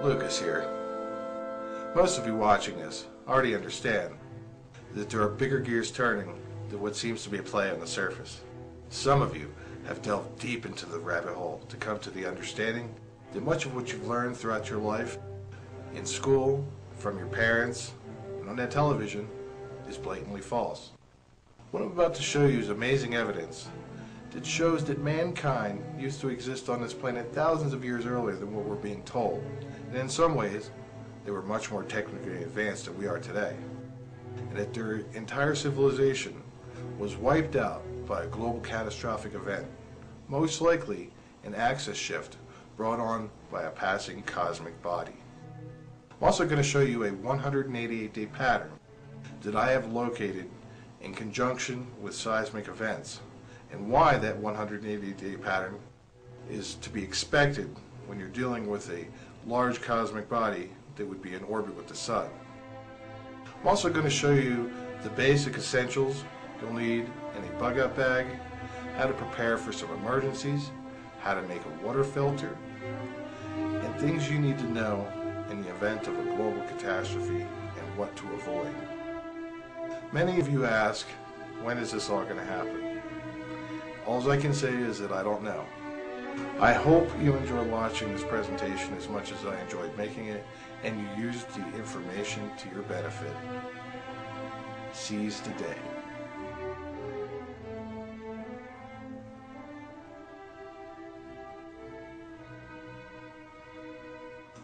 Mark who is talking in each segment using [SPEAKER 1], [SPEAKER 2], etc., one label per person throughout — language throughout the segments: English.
[SPEAKER 1] Lucas here. Most of you watching this already understand that there are bigger gears turning than what seems to be a play on the surface. Some of you have delved deep into the rabbit hole to come to the understanding that much of what you've learned throughout your life, in school, from your parents, and on that television, is blatantly false. What I'm about to show you is amazing evidence that shows that mankind used to exist on this planet thousands of years earlier than what we're being told. And in some ways, they were much more technically advanced than we are today. And that their entire civilization was wiped out by a global catastrophic event, most likely an axis shift brought on by a passing cosmic body. I'm also going to show you a 188-day pattern that I have located in conjunction with seismic events, and why that 180-day pattern is to be expected when you're dealing with a large cosmic body that would be in orbit with the sun. I'm also going to show you the basic essentials you'll need in a bug-out bag, how to prepare for some emergencies, how to make a water filter, and things you need to know in the event of a global catastrophe and what to avoid. Many of you ask, when is this all going to happen? All I can say is that I don't know. I hope you enjoy watching this presentation as much as I enjoyed making it, and you used the information to your benefit. Seize the day.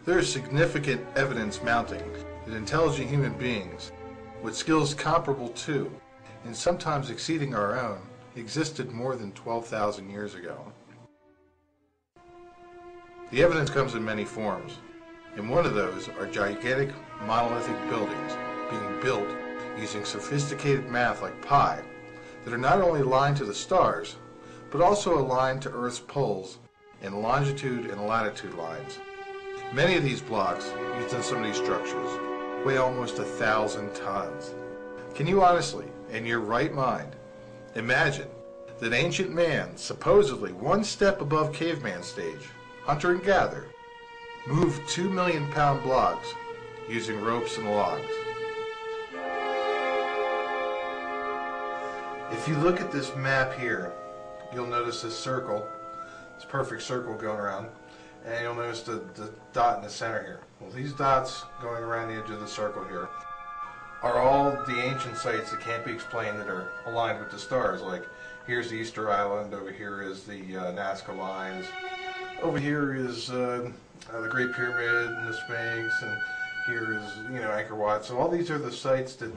[SPEAKER 1] There is significant evidence mounting that intelligent human beings, with skills comparable to, and sometimes exceeding our own, existed more than 12,000 years ago. The evidence comes in many forms, and one of those are gigantic monolithic buildings being built using sophisticated math like pi that are not only aligned to the stars, but also aligned to Earth's poles in longitude and latitude lines. Many of these blocks used in some of these structures weigh almost 1,000 tons. Can you honestly, in your right mind, imagine that ancient man, supposedly one step above caveman stage, hunter and gatherer, moved 2 million pound blocks using ropes and logs? If you look at this map here, you'll notice this circle, this perfect circle going around, and you'll notice the dot in the center here. Well, these dots going around the edge of the circle here are all the ancient sites that can't be explained that are aligned with the stars. Like, here's the Easter Island, over here is the Nazca Lines, over here is the Great Pyramid and the Sphinx, and here is, Angkor Wat. So all these are the sites that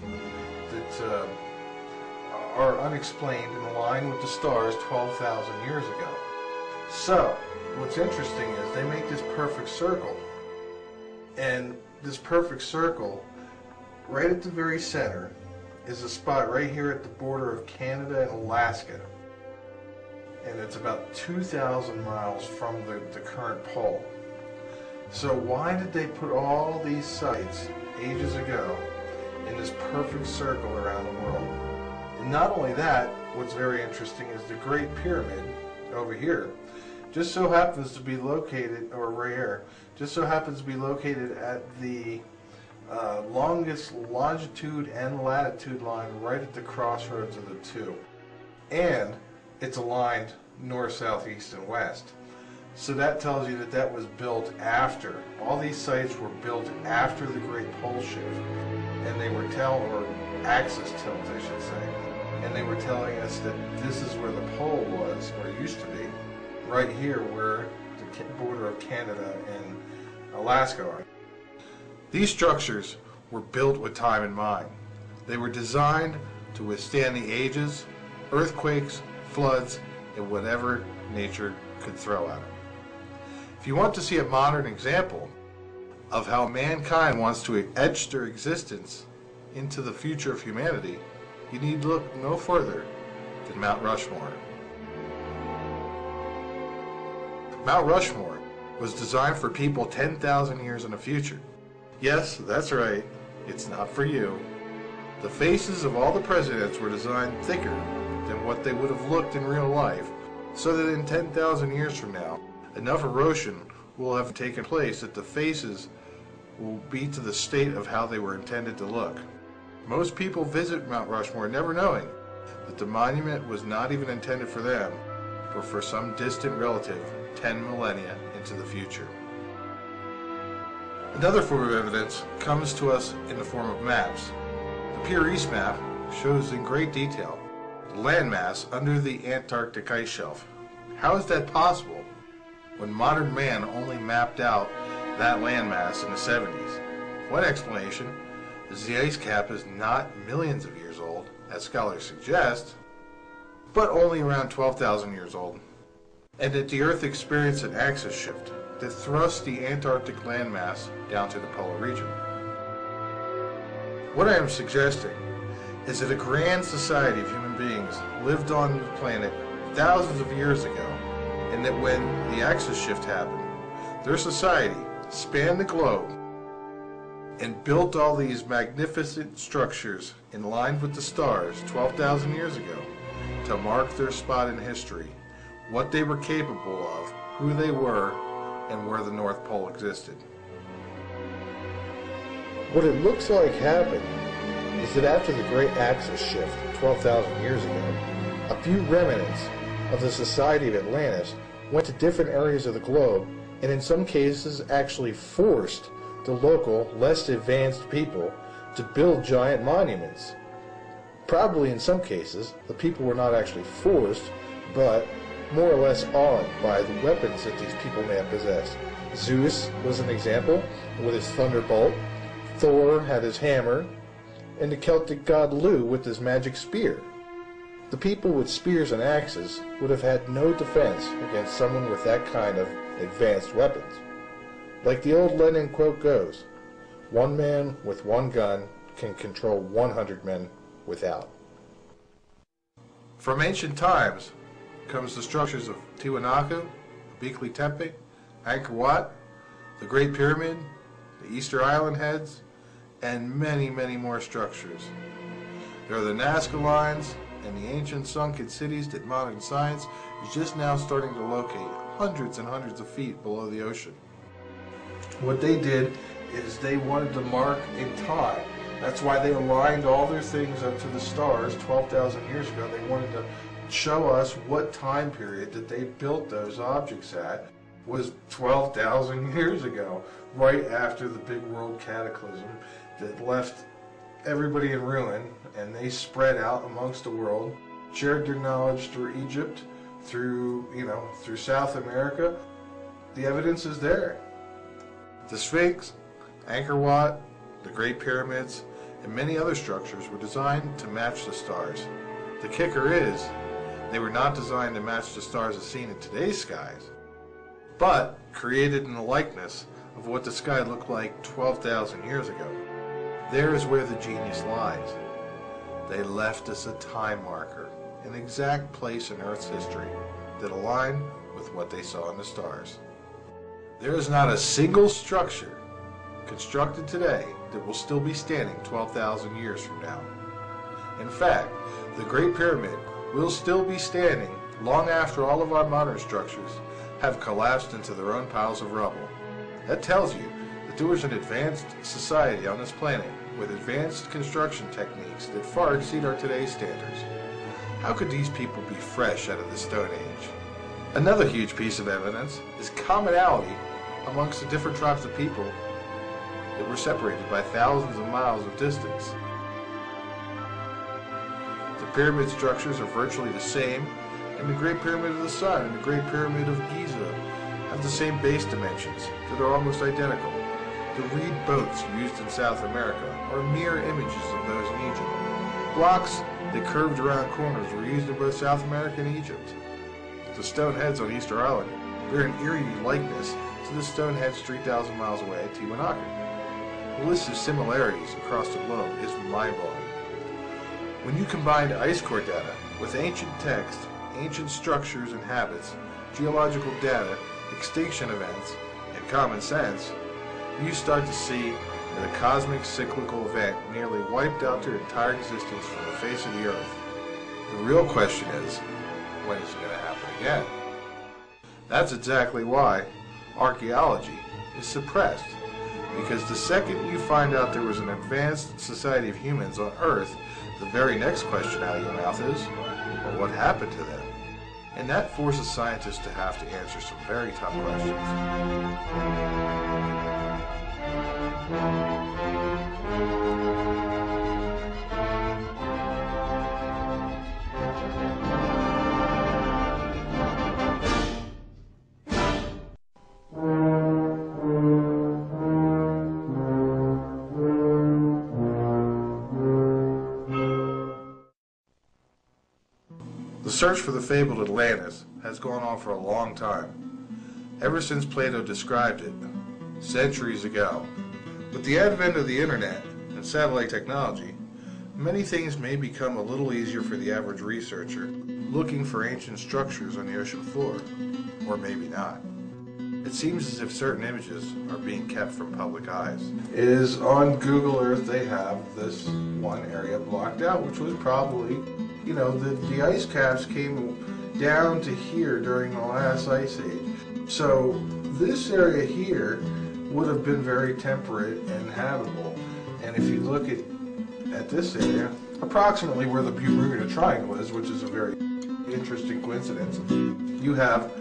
[SPEAKER 1] are unexplained and aligned with the stars 12,000 years ago. So what's interesting is they make this perfect circle, and this perfect circle, right at the very center, is a spot right here at the border of Canada and Alaska, and it's about 2,000 miles from the current pole. So why did they put all these sites ages ago in this perfect circle around the world? And not only that, what's very interesting is the Great Pyramid over here just so happens to be located, or right here, just so happens to be located at the longest longitude and latitude line right at the crossroads of the two. And it's aligned north, south, east, and west. So that tells you that that was built after. All these sites were built after the Great Pole Shift. And they were or axis tilt, I should say. And they were telling us that this is where the pole was, or it used to be, right here where the border of Canada and Alaska are. These structures were built with time in mind. They were designed to withstand the ages, earthquakes, floods, and whatever nature could throw at them. If you want to see a modern example of how mankind wants to etch their existence into the future of humanity, you need look no further than Mount Rushmore. Mount Rushmore was designed for people 10,000 years in the future. Yes, that's right, it's not for you. The faces of all the presidents were designed thicker than what they would have looked in real life, so that in 10,000 years from now, enough erosion will have taken place that the faces will be to the state of how they were intended to look. Most people visit Mount Rushmore never knowing that the monument was not even intended for them, but for some distant relative 10 millennia into the future. Another form of evidence comes to us in the form of maps. The Pier East map shows in great detail the landmass under the Antarctic ice shelf. How is that possible when modern man only mapped out that landmass in the 70s? One explanation is the ice cap is not millions of years old, as scholars suggest, but only around 12,000 years old, and that the Earth experienced an axis shift that thrust the Antarctic landmass down to the polar region. What I am suggesting is that a grand society of human beings lived on the planet thousands of years ago, and that when the axis shift happened, their society spanned the globe and built all these magnificent structures in line with the stars 12,000 years ago to mark their spot in history, what they were capable of, who they were, and where the North Pole existed. What it looks like happened is that after the great axis shift 12,000 years ago, a few remnants of the society of Atlantis went to different areas of the globe, and in some cases actually forced the local, less advanced people to build giant monuments. Probably in some cases, the people were not actually forced, but more or less awed by the weapons that these people may have possessed. Zeus was an example, with his thunderbolt. Thor had his hammer, and the Celtic god Lu with his magic spear. The people with spears and axes would have had no defense against someone with that kind of advanced weapons. Like the old Lenin quote goes, "One man with one gun can control 100 men without." From ancient times comes the structures of Tiwanaku, Göbekli Tepe, Angkor Wat, the Great Pyramid, the Easter Island heads, and many, many more structures. There are the Nazca lines and the ancient sunken cities that modern science is just now starting to locate hundreds and hundreds of feet below the ocean. What they did is they wanted to mark in time. That's why they aligned all their things up to the stars 12,000 years ago. They wanted to show us what time period that they built those objects at was 12,000 years ago, right after the big world cataclysm that left everybody in ruin, and they spread out amongst the world, shared their knowledge through Egypt, through South America. The evidence is there. The Sphinx, Angkor Wat, the Great Pyramids, and many other structures were designed to match the stars. The kicker is, they were not designed to match the stars as seen in today's skies, but created in the likeness of what the sky looked like 12,000 years ago. There is where the genius lies. They left us a time marker, an exact place in Earth's history that aligned with what they saw in the stars. There is not a single structure constructed today that will still be standing 12,000 years from now. In fact, the Great Pyramid will still be standing long after all of our modern structures have collapsed into their own piles of rubble. That tells you that there was an advanced society on this planet with advanced construction techniques that far exceed our today's standards. How could these people be fresh out of the Stone Age? Another huge piece of evidence is commonality amongst the different tribes of people that were separated by thousands of miles of distance. The pyramid structures are virtually the same, and the Great Pyramid of the Sun and the Great Pyramid of Giza have the same base dimensions that are almost identical. The reed boats used in South America are mirror images of those in Egypt. Blocks that curved around corners were used in both South America and Egypt. The stone heads on Easter Island bear an eerie likeness to the stone heads 3,000 miles away at Tiwanaku. The list of similarities across the globe is mind-blowing. When you combine ice core data with ancient text, ancient structures and habits, geological data, extinction events, and common sense, you start to see that a cosmic cyclical event nearly wiped out their entire existence from the face of the Earth. The real question is, when is it going to happen again? That's exactly why archaeology is suppressed. Because the second you find out there was an advanced society of humans on Earth, the very next question out of your mouth is, well, what happened to them? And that forces scientists to have to answer some very tough questions. The search for the fabled Atlantis has gone on for a long time, ever since Plato described it, centuries ago. With the advent of the internet and satellite technology, many things may become a little easier for the average researcher looking for ancient structures on the ocean floor, or maybe not. It seems as if certain images are being kept from public eyes. It is on Google Earth they have this one area blocked out, which was probably, you know, the ice caps came down to here during the last ice age. So this area here would have been very temperate and habitable. And if you look at this area, approximately where the Bermuda Triangle is, which is a very interesting coincidence, you have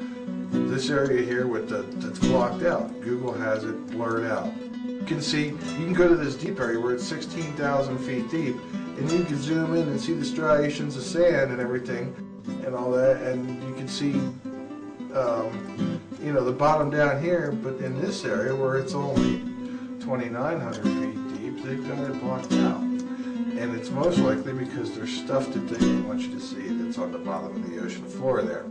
[SPEAKER 1] this area here that's blocked out. Google has it blurred out. You can see, you can go to this deep area where it's 16,000 feet deep, and you can zoom in and see the striations of sand and everything and all that, and you can see you know, the bottom down here. But in this area where it's only 2,900 feet deep, they've got it blocked out. And it's most likely because there's stuff that they don't want you to see that's on the bottom of the ocean floor there.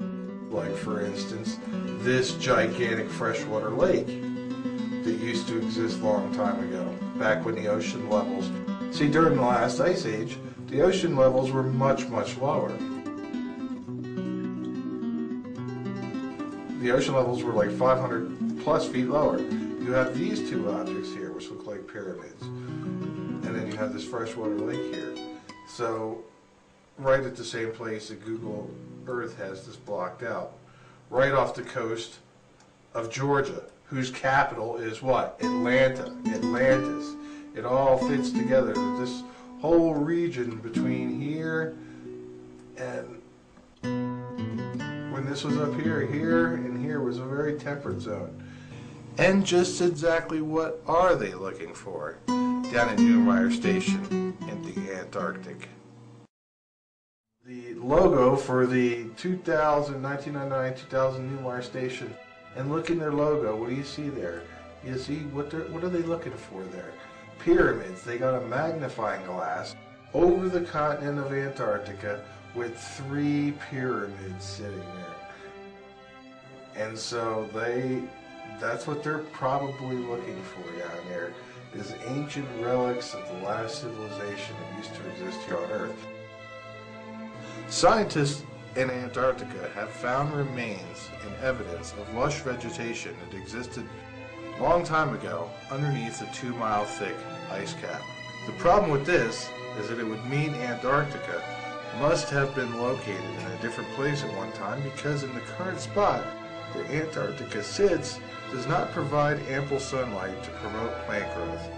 [SPEAKER 1] Like, for instance, this gigantic freshwater lake that used to exist a long time ago, back when the ocean levels... See, during the last ice age, the ocean levels were much, much lower. The ocean levels were like 500 plus feet lower. You have these two objects here, which look like pyramids. And then you have this freshwater lake here. So, right at the same place that Google Earth has this blocked out. Right off the coast of Georgia, whose capital is what? Atlanta. Atlantis. It all fits together. This whole region between here and when this was up here, here and here was a very temperate zone. And just exactly what are they looking for down at Newmeyer Station in the Antarctic? The logo for the 1999-2000 Newmeyer Station, and look in their logo, what do you see there? You see what are they looking for there? Pyramids. They got a magnifying glass over the continent of Antarctica with 3 pyramids sitting there. And so that's what they're probably looking for down there, is ancient relics of the last civilization that used to exist here on Earth. Scientists in Antarctica have found remains and evidence of lush vegetation that existed a long time ago underneath the 2-mile thick ice cap. The problem with this is that it would mean Antarctica must have been located in a different place at one time, because in the current spot where Antarctica sits does not provide ample sunlight to promote plant growth.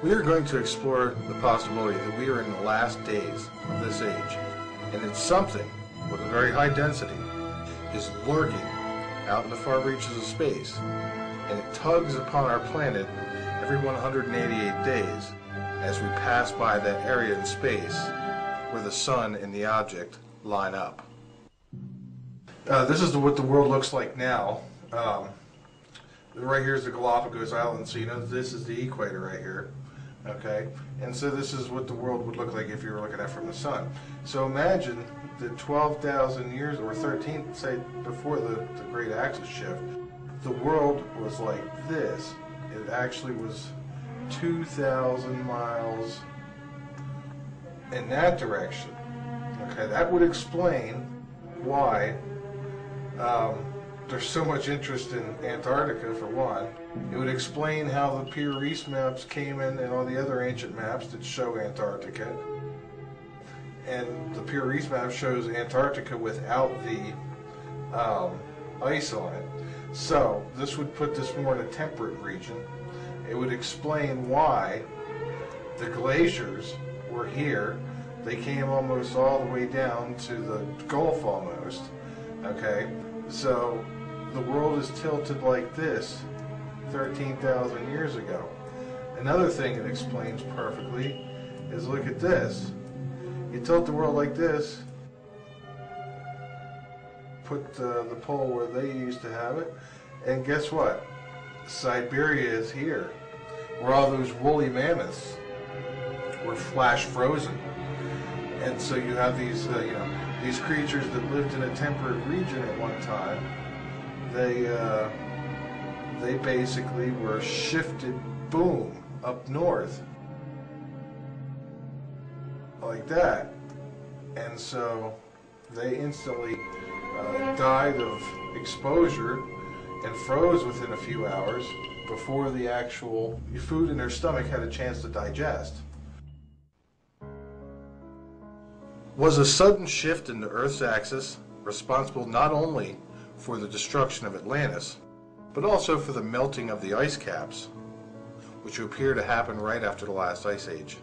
[SPEAKER 1] We are going to explore the possibility that we are in the last days of this age, and that something with a very high density is lurking out in the far reaches of space, and it tugs upon our planet every 188 days as we pass by that area in space where the sun and the object line up. This is what the world looks like now. Right here is the Galapagos Islands, so you know this is the equator right here. Okay, and so this is what the world would look like if you were looking at it from the sun. So imagine that 12,000 years, or 13, say, before the Great Axis shift, the world was like this. It actually was 2,000 miles in that direction. Okay, that would explain why there's so much interest in Antarctica, for one. It would explain how the Pierre Reese maps came in and all the other ancient maps that show Antarctica. And the Pierre Reese map shows Antarctica without the ice on it. So this would put this more in a temperate region. It would explain why the glaciers were here. They came almost all the way down to the Gulf almost. Okay, so the world is tilted like this 13,000 years ago. Another thing it explains perfectly is, look at this. You tilt the world like this, put the pole where they used to have it, and guess what? Siberia is here, where all those woolly mammoths were flash frozen. And so you have these, these creatures that lived in a temperate region at one time. They basically were shifted, boom, up north, like that. And so they instantly died of exposure and froze within a few hours before the actual food in their stomach had a chance to digest. Was a sudden shift in the Earth's axis responsible not only for the destruction of Atlantis, but also for the melting of the ice caps, which appear to happen right after the last ice age?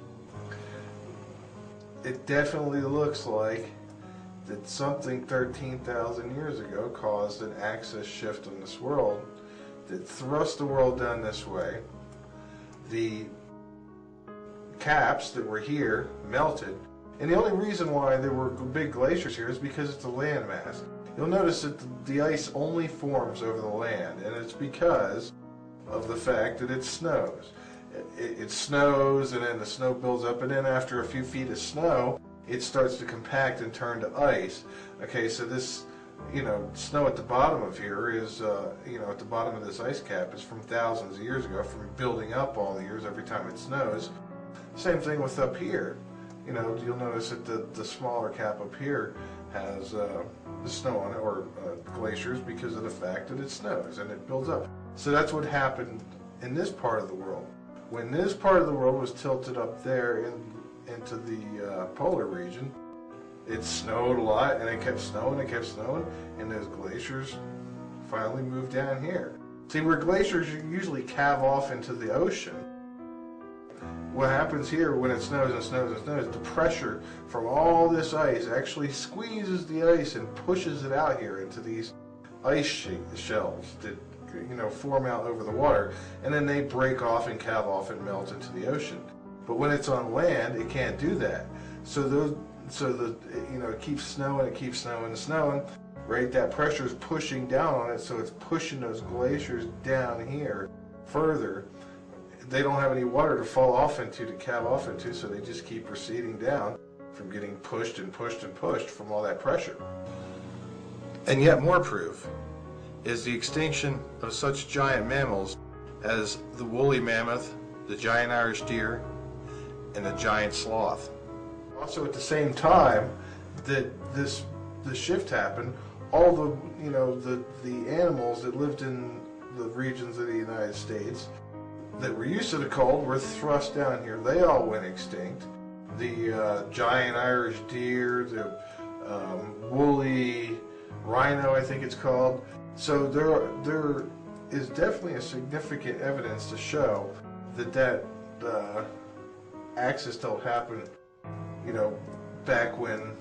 [SPEAKER 1] It definitely looks like that something 13,000 years ago caused an axis shift in this world that thrust the world down this way. The caps that were here melted, and the only reason why there were big glaciers here is because it's a landmass. You'll notice that the ice only forms over the land, and it's because of the fact that it snows. It snows, and then the snow builds up, and then after a few feet of snow, it starts to compact and turn to ice. Okay, so this, snow at the bottom of here is, at the bottom of this ice cap is from thousands of years ago, from building up all the years every time it snows. Same thing with up here. You'll notice that the smaller cap up here has the snow on it, or glaciers, because of the fact that it snows and it builds up. So that's what happened in this part of the world. When this part of the world was tilted up there into the polar region, it snowed a lot, and it kept snowing, and those glaciers finally moved down here. See, where glaciers usually calve off into the ocean, what happens here when it snows and snows and snows, the pressure from all this ice actually squeezes the ice and pushes it out here into these ice shelves that form out over the water, and then they break off and calve off and melt into the ocean. But when it's on land, it can't do that. So it keeps snowing, and snowing. Right, that pressure is pushing down on it, so it's pushing those glaciers down here further. They don't have any water to fall off into, to calve off into, so they just keep receding down from getting pushed and pushed and pushed from all that pressure. And yet more proof is the extinction of such giant mammals as the woolly mammoth, the giant Irish deer, and the giant sloth. Also, at the same time that this shift happened, all the animals that lived in the regions of the United States that were used to the cold were thrust down here. They all went extinct. The giant Irish deer, the woolly rhino, I think it's called. So there is definitely a significant evidence to show that axis tilt happened, back when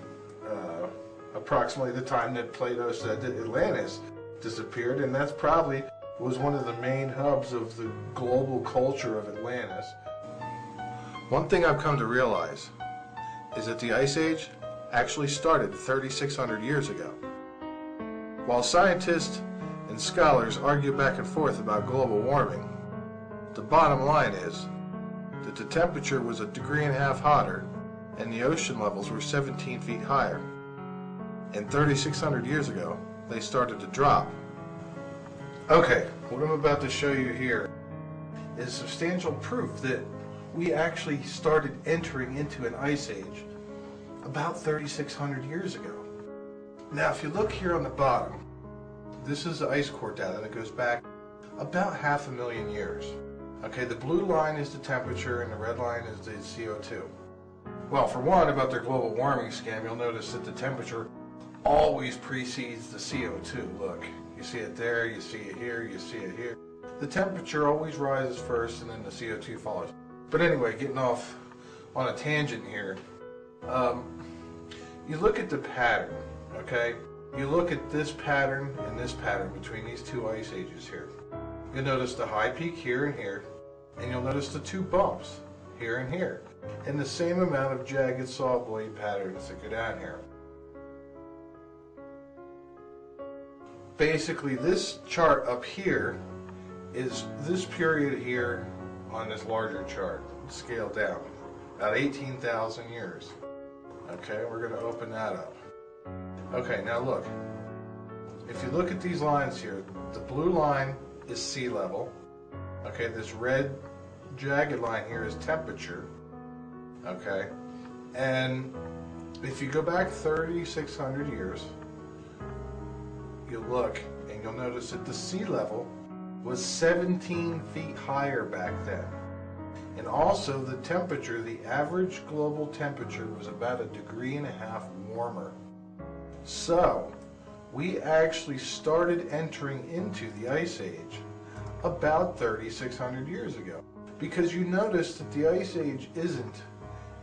[SPEAKER 1] approximately the time that Plato said that Atlantis disappeared, and that's probably was one of the main hubs of the global culture of Atlantis. One thing I've come to realize is that the Ice Age actually started 3,600 years ago. While scientists and scholars argue back and forth about global warming, the bottom line is that the temperature was 1.5 degrees hotter and the ocean levels were 17 feet higher. And 3,600 years ago, they started to drop. Okay, what I'm about to show you here is substantial proof that we actually started entering into an ice age about 3,600 years ago. Now, if you look here on the bottom, this is the ice core data that goes back about 500,000 years. Okay, the blue line is the temperature and the red line is the CO2. Well, for one, about their global warming scam, you'll notice that the temperature always precedes the CO2. Look, You see it there, you see it here, you see it here. The temperature always rises first and then the CO2 follows. But anyway, getting off on a tangent here, you look at the pattern, okay? You look at this pattern and this pattern between these two ice ages here. You'll notice the high peak here and here, and you'll notice the two bumps here and here, and the same amount of jagged saw blade patterns that go down here. Basically, this chart up here is this period here on this larger chart, scaled down, about 18,000 years. Okay, we're going to open that up. Okay, now look. If you look at these lines here, the blue line is sea level. Okay, this red jagged line here is temperature. Okay, and if you go back 3,600 years, you'll look and you'll notice that the sea level was 17 feet higher back then. And also the temperature, the average global temperature was about 1.5 degrees warmer. So we actually started entering into the Ice Age about 3,600 years ago. Because you notice that the Ice Age isn't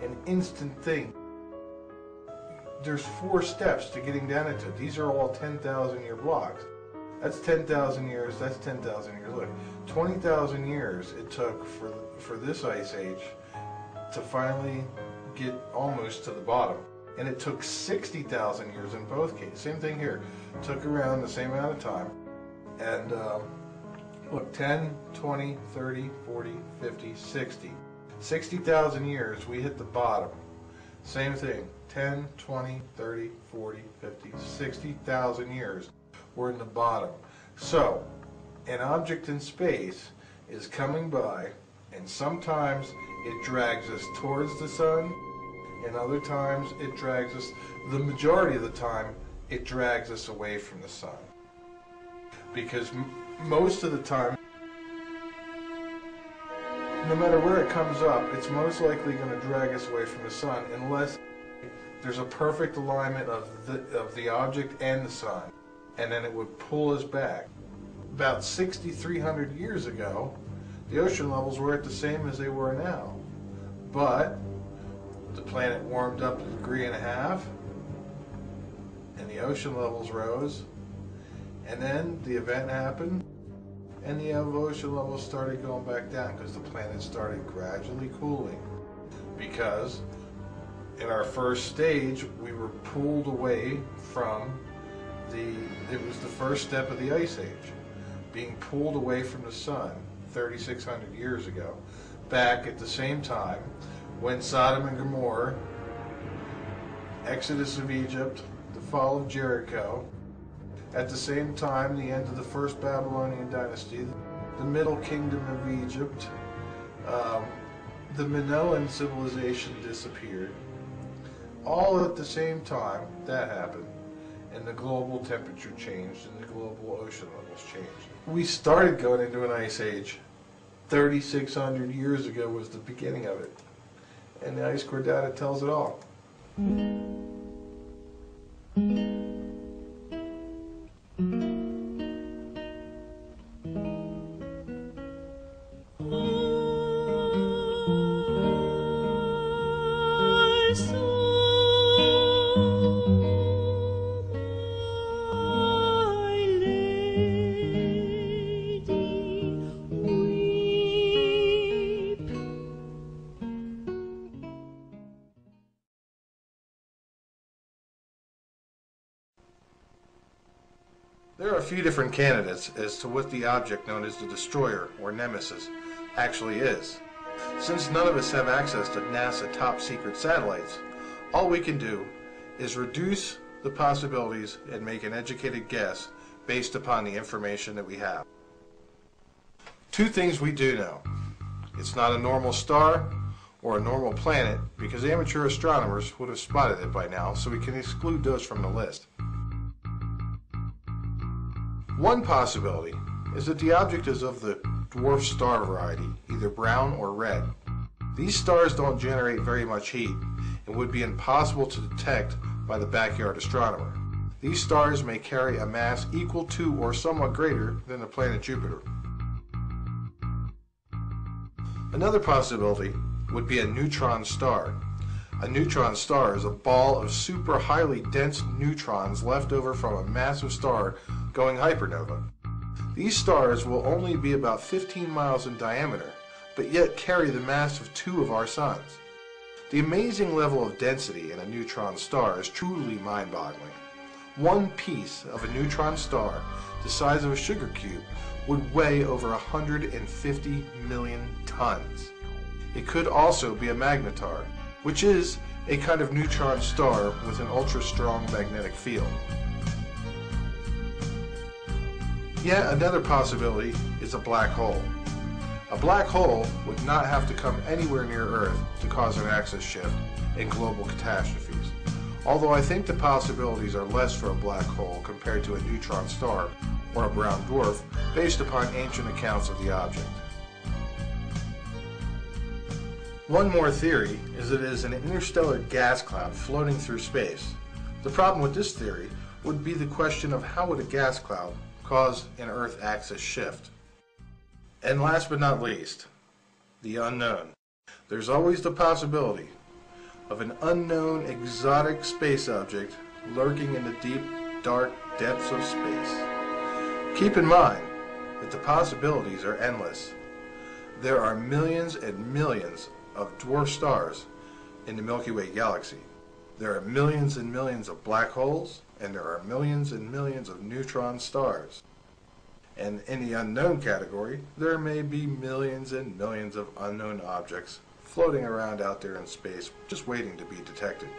[SPEAKER 1] an instant thing. There's 4 steps to getting down into it. These are all 10,000 year blocks. That's 10,000 years, that's 10,000 years. Look, 20,000 years it took for this Ice Age to finally get almost to the bottom. And it took 60,000 years in both cases. Same thing here. It took around the same amount of time. And look, 10, 20, 30, 40, 50, 60. 60,000 years, we hit the bottom. Same thing, 10, 20, 30, 40, 50, 60,000 years, we're in the bottom. So, an object in space is coming by, and sometimes it drags us towards the sun, and other times it drags us, the majority of the time, it drags us away from the sun. Because most of the time, no matter where it comes up, it's most likely going to drag us away from the sun unless there's a perfect alignment of the object and the sun, and then it would pull us back. About 6,300 years ago, the ocean levels were at the same as they were now, but the planet warmed up 1.5 degrees, and the ocean levels rose, and then the event happened, and the ocean levels started going back down because the planet started gradually cooling. Because in our first stage, we were pulled away from it was the first step of the Ice Age, being pulled away from the sun 3,600 years ago, back at the same time when Sodom and Gomorrah, Exodus of Egypt, the fall of Jericho, at the same time, the end of the first Babylonian dynasty, the Middle Kingdom of Egypt, the Minoan civilization disappeared. All at the same time, that happened, and the global temperature changed and the global ocean levels changed. We started going into an ice age. 3,600 years ago was the beginning of it, and the ice core data tells it all. There are a few different candidates as to what the object known as the Destroyer, or Nemesis, actually is. Since none of us have access to NASA top-secret satellites, all we can do is reduce the possibilities and make an educated guess based upon the information that we have. 2 things we do know. It's not a normal star or a normal planet, because amateur astronomers would have spotted it by now, so we can exclude those from the list. One possibility is that the object is of the dwarf star variety, either brown or red. These stars don't generate very much heat and would be impossible to detect by the backyard astronomer. These stars may carry a mass equal to or somewhat greater than the planet Jupiter. Another possibility would be a neutron star. A neutron star is a ball of super highly dense neutrons left over from a massive star going hypernova. These stars will only be about 15 miles in diameter, but yet carry the mass of 2 of our suns. The amazing level of density in a neutron star is truly mind-boggling. One piece of a neutron star, the size of a sugar cube, would weigh over 150 million tons. It could also be a magnetar, which is a kind of neutron star with an ultra-strong magnetic field. Yet another possibility is a black hole. A black hole would not have to come anywhere near Earth to cause an axis shift and global catastrophes, although I think the possibilities are less for a black hole compared to a neutron star or a brown dwarf based upon ancient accounts of the object. One more theory is that it is an interstellar gas cloud floating through space. The problem with this theory would be the question of how would a gas cloud cause an Earth axis shift. And last but not least, the unknown. There's always the possibility of an unknown exotic space object lurking in the deep, dark depths of space. Keep in mind that the possibilities are endless. There are millions and millions of dwarf stars in the Milky Way galaxy. There are millions and millions of black holes, and there are millions and millions of neutron stars. And in the unknown category, there may be millions and millions of unknown objects floating around out there in space, just waiting to be detected.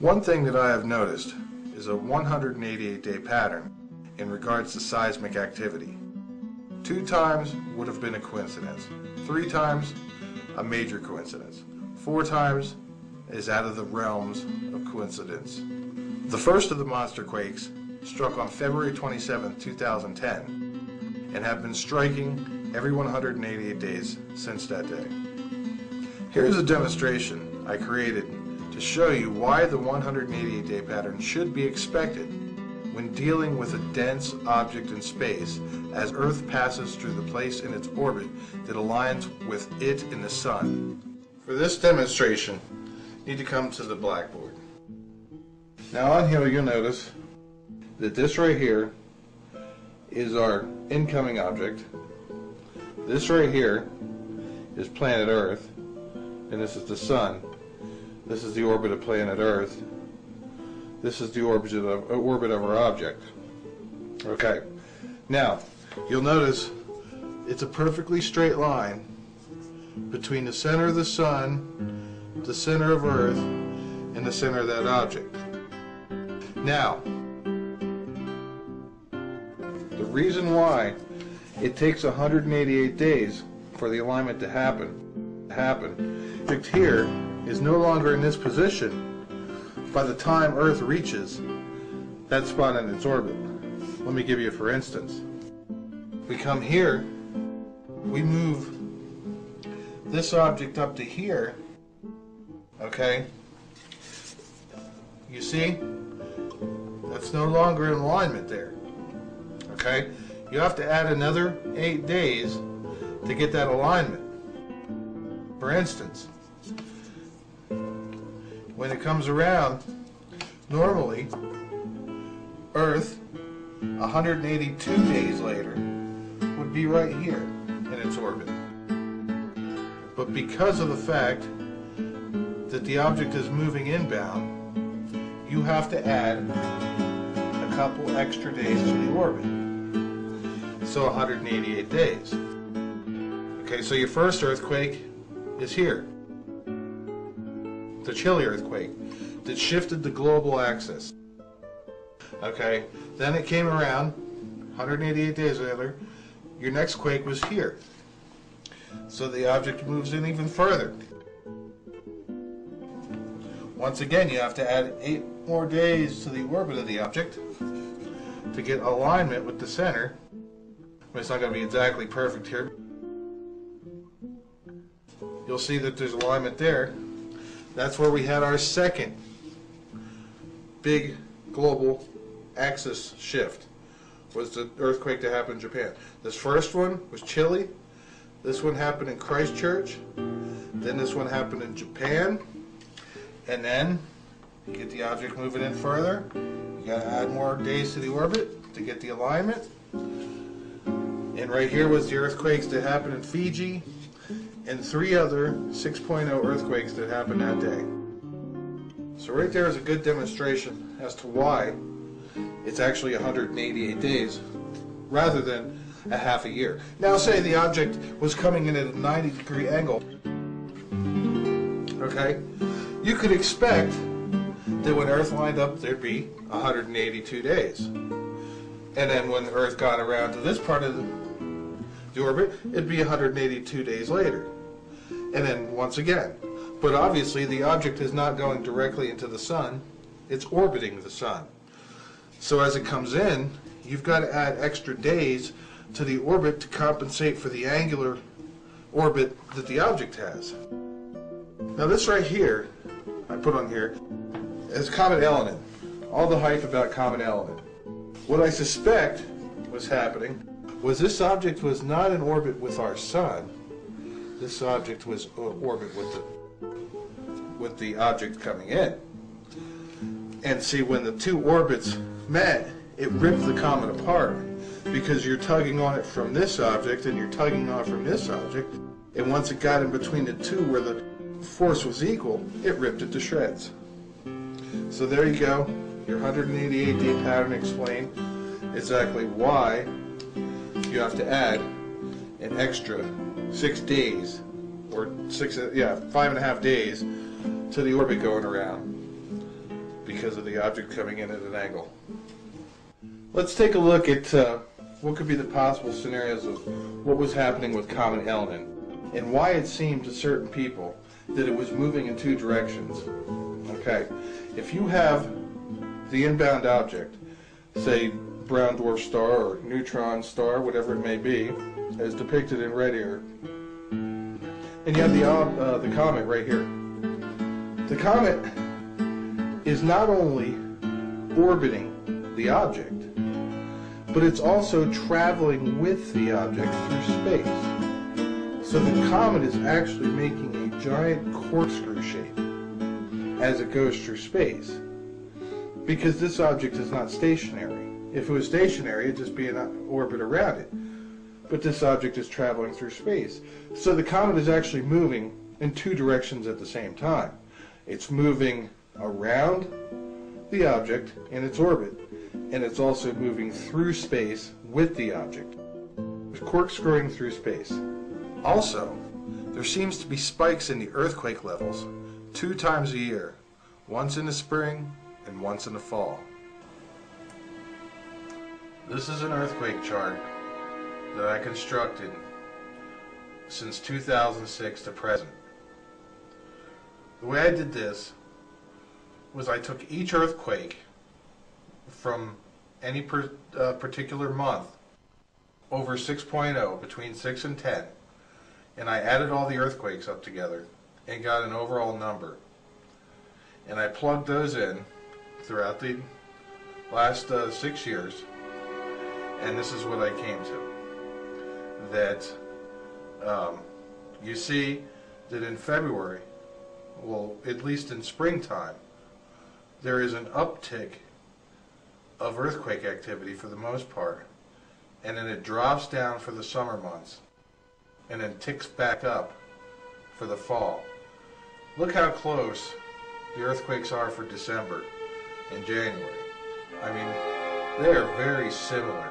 [SPEAKER 1] One thing that I have noticed is a 188-day pattern in regards to seismic activity. 2 times would have been a coincidence. 3 times, a major coincidence. 4 times is out of the realms of coincidence. The first of the monster quakes struck on February 27, 2010, and have been striking every 188 days since that day. Here's a demonstration I created to show you why the 188-day pattern should be expected when dealing with a dense object in space as Earth passes through the place in its orbit that aligns with it in the Sun. For this demonstration, you need to come to the blackboard. Now on here you'll notice that this right here is our incoming object. This right here is planet Earth, and this is the Sun. This is the orbit of planet Earth. This is the orbit of our object. Okay. Now, you'll notice it's a perfectly straight line between the center of the Sun, the center of Earth, and the center of that object. Now, the reason why it takes 188 days for the alignment to happen, object here is no longer in this position by the time Earth reaches that spot in its orbit. Let me give you for instance. We come here, we move this object up to here, okay? You see? That's no longer in alignment there, okay? You have to add another 8 days to get that alignment. For instance, when it comes around, normally, Earth, 182 days later, would be right here in its orbit. But because of the fact that the object is moving inbound, you have to add a couple extra days to the orbit. So 188 days. Okay, so your first earthquake is here. The Chile earthquake that shifted the global axis. Okay, then it came around 188 days later. Your next quake was here. So the object moves in even further. Once again, you have to add 8 more days to the orbit of the object to get alignment with the center. It's not going to be exactly perfect here. You'll see that there's alignment there. That's where we had our second big global axis shift, was the earthquake that happened in Japan. This first one was Chile. This one happened in Christchurch. Then this one happened in Japan. And then you get the object moving in further. You got to add more days to the orbit to get the alignment. And right here was the earthquakes that happened in Fiji, and 3 other 6.0 earthquakes that happened that day. So right there is a good demonstration as to why it's actually 188 days rather than a half a year. Now say the object was coming in at a 90-degree angle. Okay? You could expect that when Earth lined up there'd be 182 days. And then when Earth got around to this part of the orbit, it'd be 182 days later. And then once again. But obviously the object is not going directly into the Sun, it's orbiting the Sun. So as it comes in, you've got to add extra days to the orbit to compensate for the angular orbit that the object has. Now this right here, I put on here, is Comet Elenin. All the hype about Comet Elenin. What I suspect was happening was this object was not in orbit with our Sun. This object was in orbit with the object coming in. And see, when the 2 orbits met, it ripped the comet apart because you're tugging on it from this object and you're tugging on it from this object, and once it got in between the 2 where the force was equal, it ripped it to shreds. So there you go, your 188-day pattern explained exactly why you have to add an extra 6 days, or 5.5 days to the orbit going around. because of the object coming in at an angle. Let's take a look at what could be the possible scenarios of what was happening with Comet Elenin and why it seemed to certain people that it was moving in two directions. Okay, if you have the inbound object, say brown dwarf star or neutron star, whatever it may be, as depicted in red here, and you have the comet right here. The comet is not only orbiting the object, but it's also traveling with the object through space. So the comet is actually making a giant corkscrew shape as it goes through space, because this object is not stationary. If it was stationary, it'd just be an orbit around it. But this object is traveling through space. So the comet is actually moving in two directions at the same time. It's moving around the object in its orbit, and it's also moving through space with the object. It's corkscrewing through space. Also, there seems to be spikes in the earthquake levels 2 times a year, once in the spring and once in the fall. This is an earthquake chart that I constructed since 2006 to present. The way I did this was I took each earthquake from any particular month over 6.0, between 6 and 10, and I added all the earthquakes up together and got an overall number. And I plugged those in throughout the last 6 years, and this is what I came to. That you see that in February, well, at least in springtime, there is an uptick of earthquake activity for the most part, and then it drops down for the summer months and then ticks back up for the fall. Look how close the earthquakes are for December and January. I mean, they are very similar.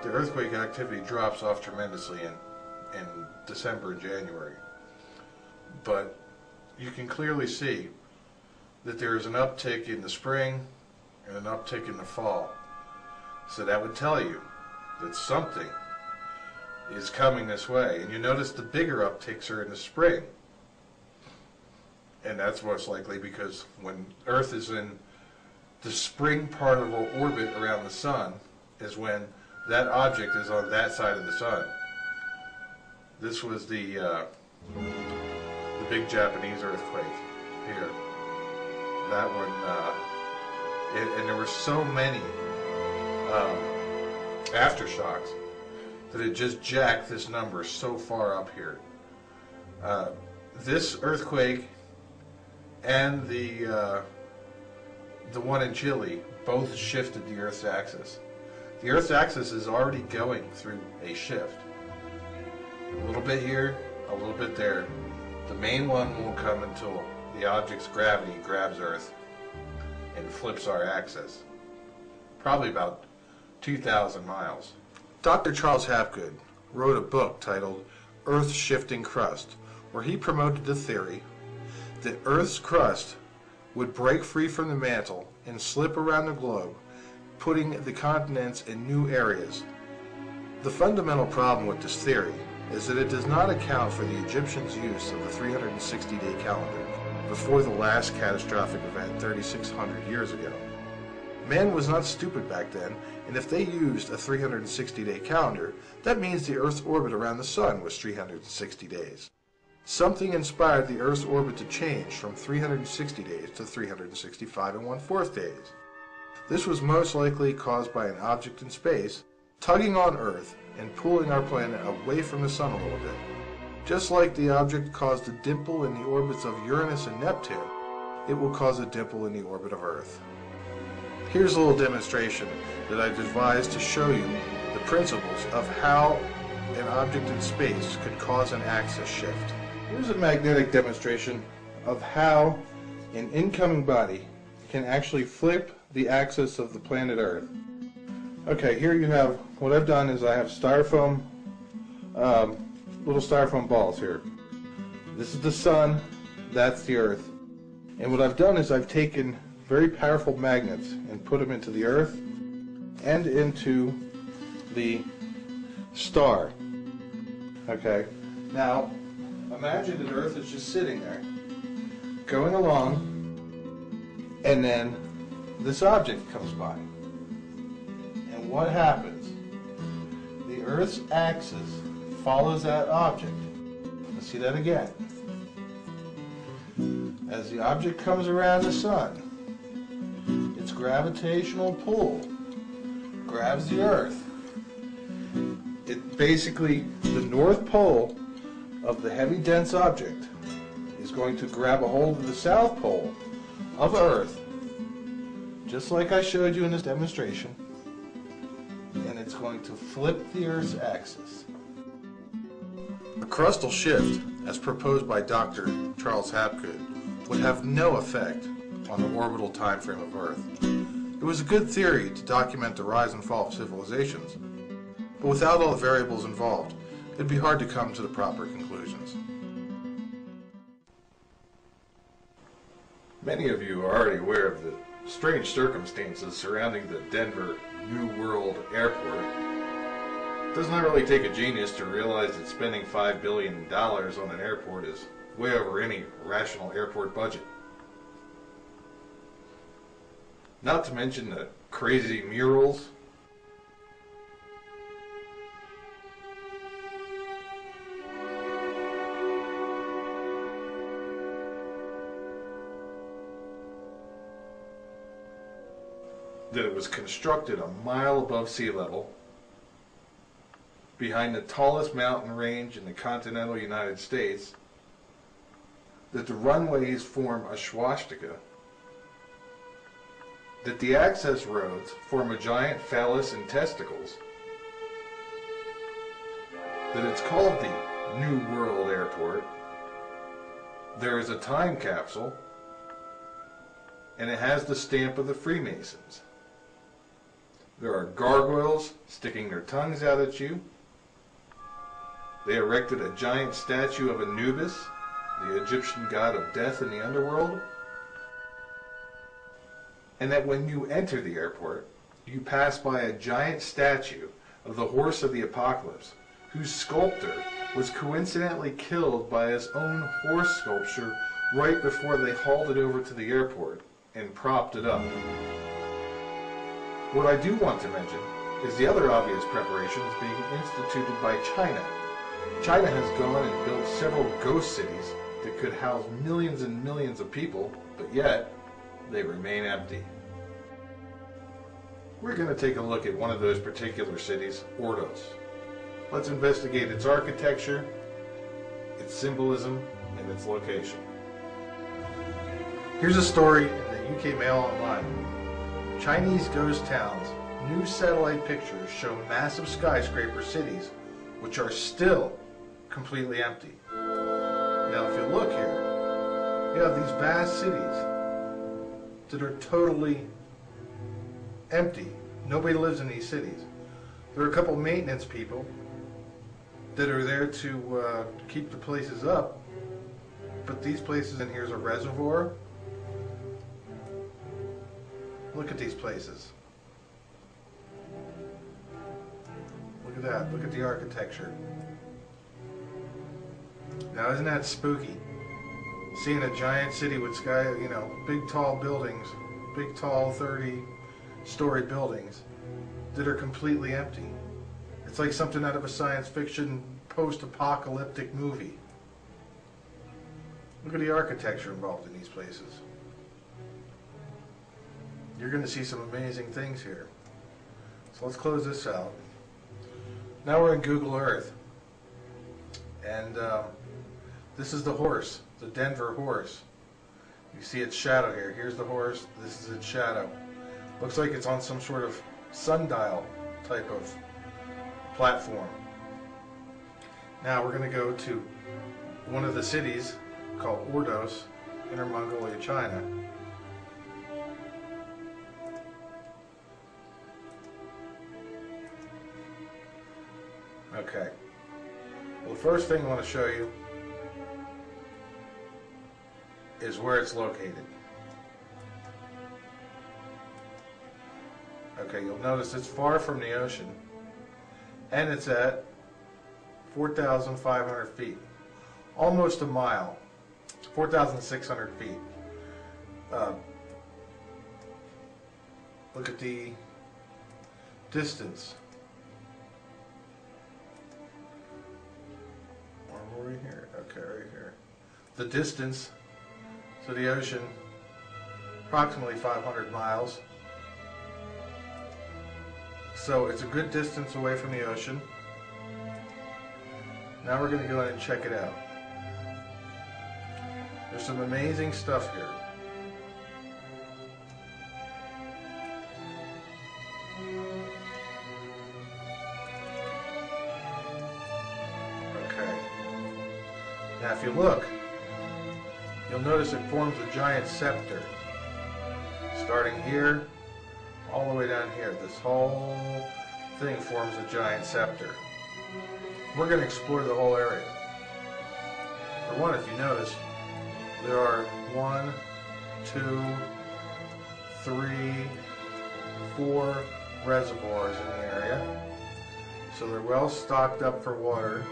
[SPEAKER 1] The earthquake activity drops off tremendously in December and January, but you can clearly see that there is an uptick in the spring and an uptick in the fall. So that would tell you that something is coming this way. And you notice the bigger upticks are in the spring. And that's most likely because when Earth is in the spring part of our orbit around the sun is when that object is on that side of the sun. This was the big Japanese earthquake here. That one, and there were so many aftershocks that it just jacked this number so far up here. This earthquake and the one in Chile both shifted the Earth's axis. The Earth's axis is already going through a shift. A little bit here, a little bit there. The main one won't come until the object's gravity grabs Earth and flips our axis. Probably about 2,000 miles. Dr. Charles Hapgood wrote a book titled Earth's Shifting Crust, where he promoted the theory that Earth's crust would break free from the mantle and slip around the globe, putting the continents in new areas. The fundamental problem with this theory is that it does not account for the Egyptians' use of the 360-day calendar before the last catastrophic event 3,600 years ago. Man was not stupid back then, and if they used a 360-day calendar, that means the Earth's orbit around the Sun was 360 days. Something inspired the Earth's orbit to change from 360 days to 365 1/4 days. This was most likely caused by an object in space tugging on Earth and pulling our planet away from the Sun a little bit. Just like the object caused a dimple in the orbits of Uranus and Neptune, it will cause a dimple in the orbit of Earth. Here's a little demonstration that I devised to show you the principles of how an object in space could cause an axis shift. Here's a magnetic demonstration of how an incoming body can actually flip the axis of the planet Earth. Okay, here you have, what I've done is I have styrofoam, little styrofoam balls here. This is the Sun, that's the Earth. And what I've done is I've taken very powerful magnets and put them into the Earth and into the star. Okay, now imagine that Earth is just sitting there, going along, and then this object comes by. And what happens? The Earth's axis follows that object. Let's see that again. As the object comes around the sun, its gravitational pull grabs the Earth. It basically, the North Pole of the heavy dense object is going to grab a hold of the South Pole of Earth, just like I showed you in this demonstration, and it's going to flip the Earth's axis. A crustal shift, as proposed by Dr. Charles Hapgood, would have no effect on the orbital time frame of Earth. It was a good theory to document the rise and fall of civilizations, but without all the variables involved, it'd be hard to come to the proper conclusions. Many of you are already aware of the strange circumstances surrounding the Denver New World Airport. It does not really take a genius to realize that spending $5 billion on an airport is way over any rational airport budget. Not to mention the crazy murals, that it was constructed a mile above sea level, behind the tallest mountain range in the continental United States, that the runways form a swastika, that the access roads form a giant phallus and testicles, that it's called the New World Airport, there is a time capsule, and it has the stamp of the Freemasons. There are gargoyles sticking their tongues out at you. They erected a giant statue of Anubis, the Egyptian god of death in the underworld. And that when you enter the airport, you pass by a giant statue of the horse of the apocalypse, whose sculptor was coincidentally killed by his own horse sculpture right before they hauled it over to the airport and propped it up. What I do want to mention is the other obvious preparations being instituted by China. China has gone and built several ghost cities that could house millions and millions of people, but yet they remain empty. We're going to take a look at one of those particular cities, Ordos. Let's investigate its architecture, its symbolism, and its location. Here's a story in the UK Mail Online. Chinese ghost towns. New satellite pictures show massive skyscraper cities which are still completely empty. Now if you look here, you have these vast cities that are totally empty. Nobody lives in these cities. There are a couple maintenance people that are there to keep the places up, but these places, and here's a reservoir. Look at these places. Look at that. Look at the architecture. Now isn't that spooky? Seeing a giant city with big tall buildings, big tall 30-story buildings that are completely empty. It's like something out of a science fiction post-apocalyptic movie. Look at the architecture involved in these places. You're going to see some amazing things here. So let's close this out. Now we're in Google Earth. And this is the horse, the Denver horse. You see its shadow here. Here's the horse. This is its shadow. Looks like it's on some sort of sundial type of platform. Now we're going to go to one of the cities called Ordos, Inner Mongolia, China. Okay. Well, the first thing I want to show you is where it's located. Okay, you'll notice it's far from the ocean, and it's at 4,500 feet, almost a mile, 4,600 feet. Look at the distance. Or right here. Okay, right here. The distance to the ocean, approximately 500 miles. So it's a good distance away from the ocean. Now we're going to go in and check it out. There's some amazing stuff here. Okay. Now if you look, you'll notice it forms a giant scepter. Starting here, all the way down here. This whole thing forms a giant scepter. We're going to explore the whole area. For one, if you notice, there are 1, 2, 3, 4 reservoirs in the area. So they're well stocked up for water.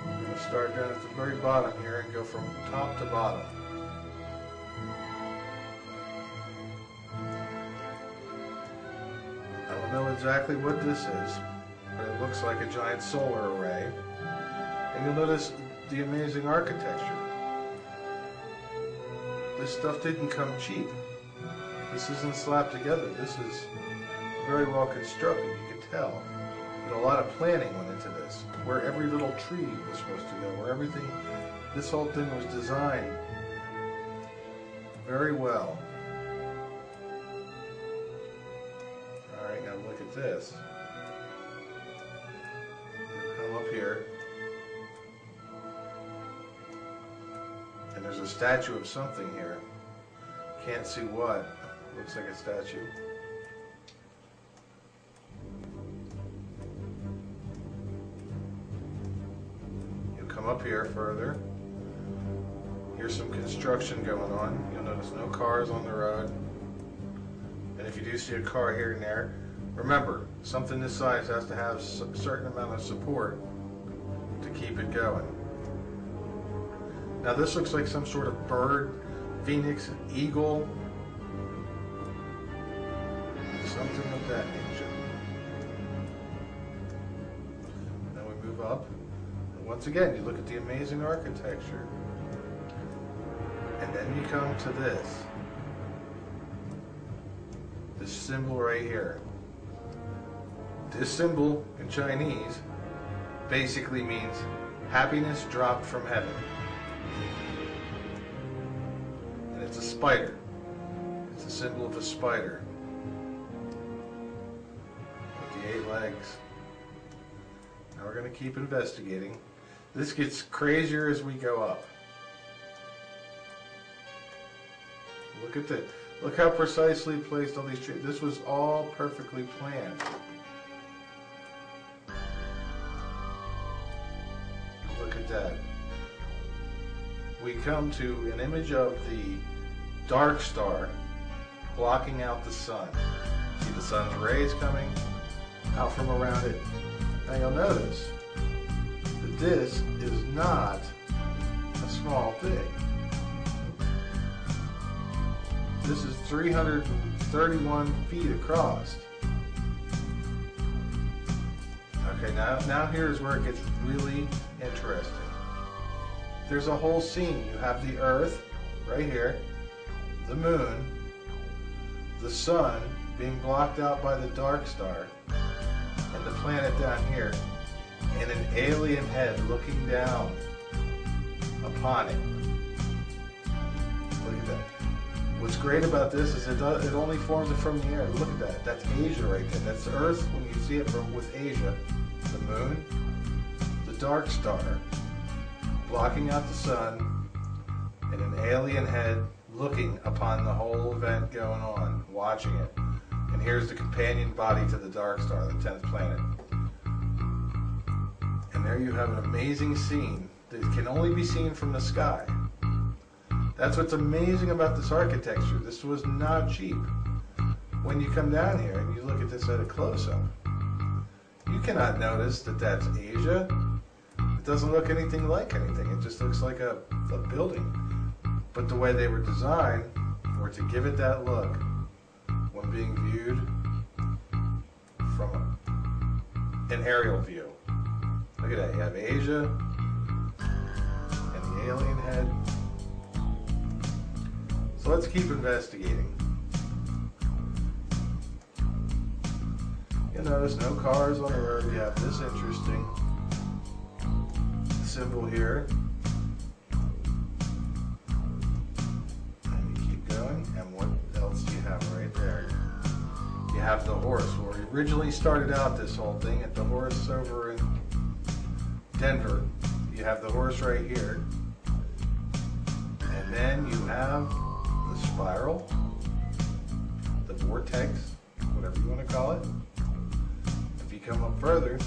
[SPEAKER 1] We're going to start down at the very bottom here and go from top to bottom. I don't know exactly what this is, but it looks like a giant solar array. And you'll notice the amazing architecture. This stuff didn't come cheap. This isn't slapped together. This is very well constructed. You can tell that a lot of planning went into this. Where every little tree was supposed to go, where everything, this whole thing was designed very well. Alright, now look at this. Come up here. And there's a statue of something here. Can't see what. Looks like a statue. You'll come up here further. Here's some construction going on. You'll notice no cars on the road. And if you do see a car here and there, remember, something this size has to have a certain amount of support to keep it going. Now this looks like some sort of bird, phoenix, eagle, something of that nature. Then we move up, and once again you look at the amazing architecture. And then you come to this symbol right here. This symbol in Chinese basically means happiness dropped from heaven. And it's a spider. It's a symbol of a spider with the 8 legs. Now we're going to keep investigating. This gets crazier as we go up. Look at that. Look how precisely placed all these trees. This was all perfectly planned. Look at that. We come to an image of the dark star blocking out the sun. See the sun's rays coming out from around it. Now you'll notice that this is not a small thing. This is 331 feet across. Okay, now here's where it gets really interesting. There's a whole scene. You have the Earth right here, the moon, the sun being blocked out by the dark star, and the planet down here, and an alien head looking down upon it. Look at that. What's great about this is it only forms it from the air. Look at that. That's Asia right there. That's Earth when you see it with Asia. The moon, the dark star, blocking out the sun, and an alien head looking upon the whole event going on, watching it. And here's the companion body to the dark star, the 10th planet. And there you have an amazing scene that can only be seen from the sky. That's what's amazing about this architecture. This was not cheap. when you come down here and you look at this at a close-up, you cannot notice that that's Asia. It doesn't look anything like anything. It just looks like a building. But the way they were designed were to give it that look when being viewed from an aerial view. Look at that. You have Asia and the alien head. So let's keep investigating. You'll notice no cars on the road. You have this interesting symbol here. And you keep going. And what else do you have right there? You have the horse. Well, we originally started out this whole thing at the horse over in Denver. You have the horse right here. And then you have the spiral, the vortex, whatever you want to call it. If you come up further,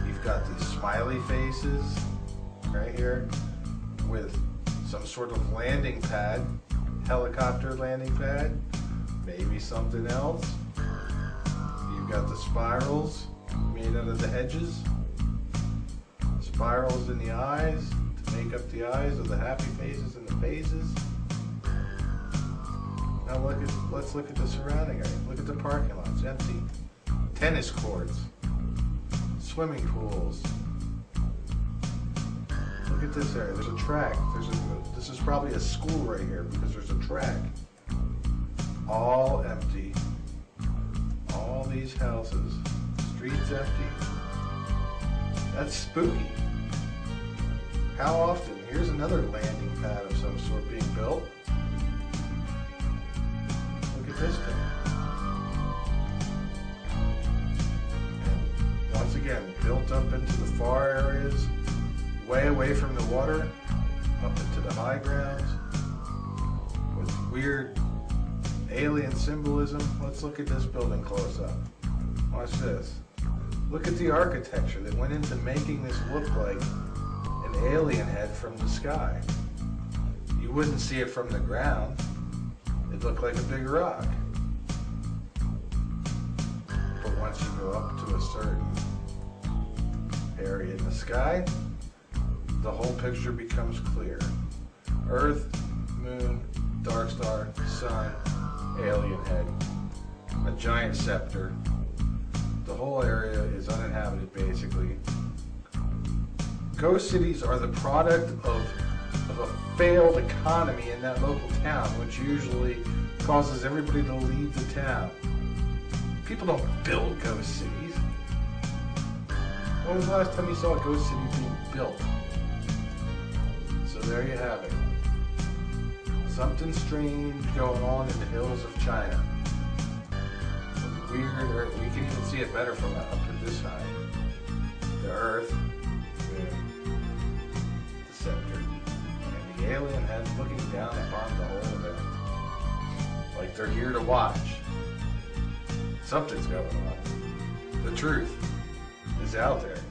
[SPEAKER 1] you've got these smiley faces right here with some sort of landing pad, helicopter landing pad, maybe something else. You've got the spirals made out of the hedges, spirals in the eyes to make up the eyes of the happy faces and the faces. Now let's look at the surrounding area. Look at the parking lot. It's empty. Tennis courts, swimming pools. Look at this area. There's a track. This is probably a school right here because there's a track. All empty. All these houses. Streets empty. That's spooky. How often? Here's another landing pad of some sort being built. Look at this thing. And once again, built up into the far areas, way away from the water, up into the high grounds, with weird alien symbolism. Let's look at this building close up. Watch this. Look at the architecture that went into making this look like an alien head from the sky. You wouldn't see it from the ground. It looked like a big rock. But once you go up to a certain area in the sky, the whole picture becomes clear. Earth, moon, dark star, sun, alien head, a giant scepter. The whole area is uninhabited, basically. Ghost cities are the product of a failed economy in that local town, which usually causes everybody to leave the town. People don't build ghost cities. When was the last time you saw a ghost city being built? So there you have it. Something strange going on in the hills of China. Weird, or we can even see it better from up to this side. The Earth, the scepter, and the alien head looking down upon the whole event. Like they're here to watch. Something's going on. The truth is out there.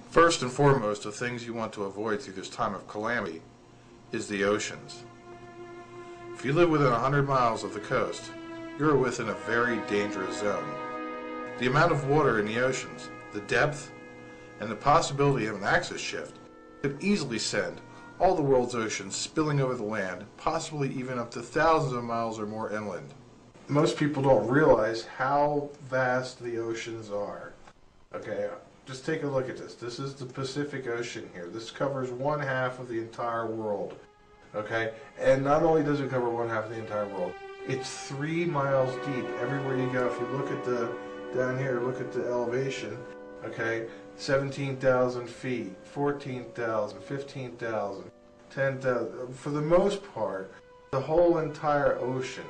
[SPEAKER 1] First and foremost, of things you want to avoid through this time of calamity is the oceans. If you live within 100 miles of the coast, you're within a very dangerous zone. The amount of water in the oceans, the depth, and the possibility of an axis shift could easily send all the world's oceans spilling over the land, possibly even up to thousands of miles or more inland. Most people don't realize how vast the oceans are. Okay, just take a look at this. This is the Pacific Ocean here. This covers 1/2 of the entire world. Okay, and not only does it cover 1/2 of the entire world, it's 3 miles deep everywhere you go. If you look at the down here, look at the elevation. Okay, 17,000 feet, 14,000, 15,000, 10,000. For the most part, the whole entire ocean.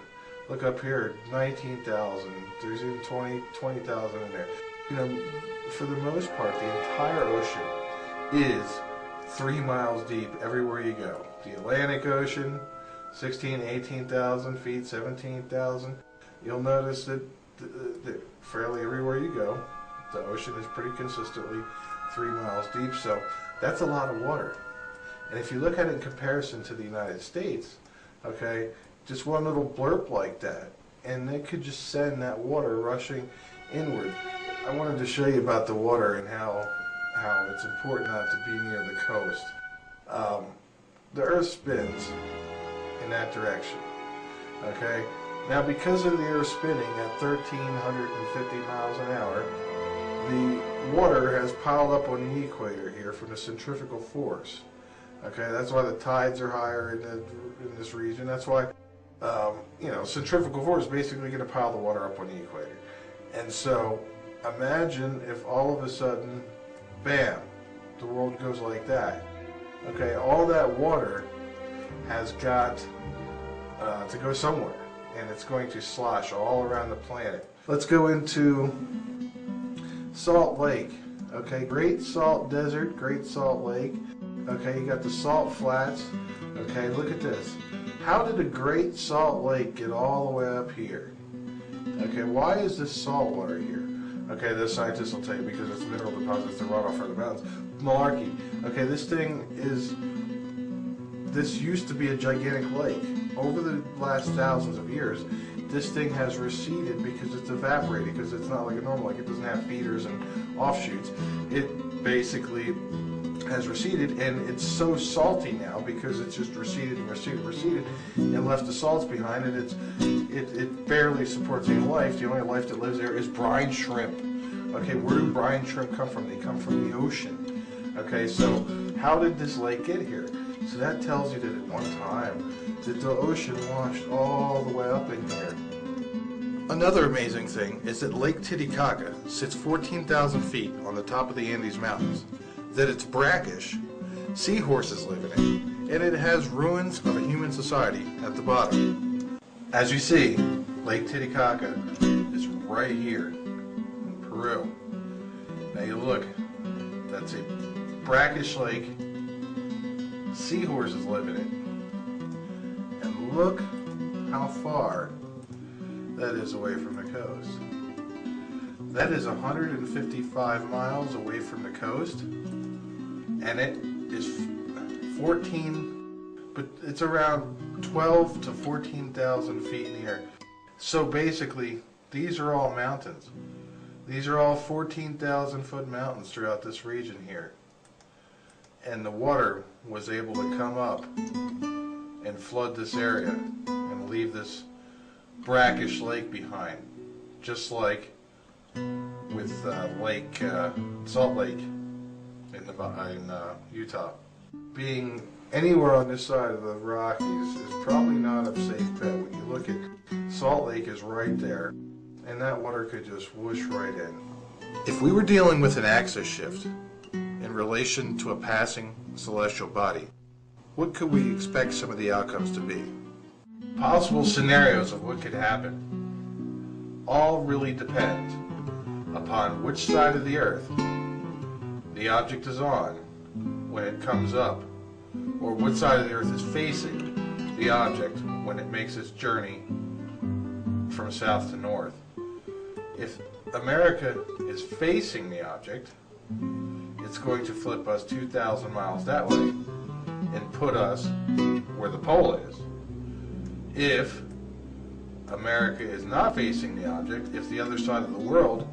[SPEAKER 1] Look up here, 19,000. There's even 20,000 in there. You know, for the most part, the entire ocean is 3 miles deep everywhere you go. The Atlantic Ocean, 16, 18,000 feet, 17,000. You'll notice that fairly everywhere you go, The ocean is pretty consistently 3 miles deep, so that's a lot of water. And if you look at it in comparison to the United States, okay, just one little blurb like that, and they could just send that water rushing inward. I wanted to show you about the water and how it's important not to be near the coast. The Earth spins in that direction, okay? Now, because of the Earth spinning at 1,350 miles an hour, the water has piled up on the equator here from the centrifugal force. Okay, that's why the tides are higher in this region. That's why, centrifugal force is basically going to pile the water up on the equator. And so, imagine if all of a sudden, bam, the world goes like that. Okay, all that water has got to go somewhere, and it's going to slosh all around the planet. Let's go into Salt Lake. Okay, Great Salt Desert, Great Salt Lake. Okay, you got the salt flats. Okay, look at this. How did the Great Salt Lake get all the way up here? Okay, why is this salt water here? Okay, the scientists will tell you because it's mineral deposits that run off from the mountains. Malarkey. Okay, this used to be a gigantic lake. Over the last thousands of years, this thing has receded because it's evaporated, because it's not like a normal lake. It doesn't have feeders and offshoots. It basically has receded, and it's so salty now because it's just receded and receded and left the salts behind, and it barely supports any life. The only life that lives there is brine shrimp. Okay, where do brine shrimp come from? They come from the ocean. Okay, so how did this lake get here? So that tells you that at one time that the ocean washed all the way up in here. Another amazing thing is that Lake Titicaca sits 14,000 feet on the top of the Andes Mountains, that it's brackish, seahorses live in it, and it has ruins of a human society at the bottom. As you see, Lake Titicaca is right here in Peru. Now you look, that's a brackish lake, seahorses live in it, and look how far that is away from the coast. That is 155 miles away from the coast, and it is 14, but it's around 12 to 14,000 feet in the air. So basically, these are all mountains. These are all 14,000 foot mountains throughout this region here. And the water was able to come up and flood this area and leave this brackish lake behind, just like with Salt Lake in Utah. Being anywhere on this side of the Rockies is probably not a safe bet. When you look at Salt Lake is right there, and that water could just whoosh right in. If we were dealing with an axis shift in relation to a passing celestial body, what could we expect some of the outcomes to be? Possible scenarios of what could happen all really depend upon which side of the Earth the object is on when it comes up, or what side of the Earth is facing the object when it makes its journey from south to north. If America is facing the object, it's going to flip us 2,000 miles that way and put us where the pole is. If America is not facing the object, if the other side of the world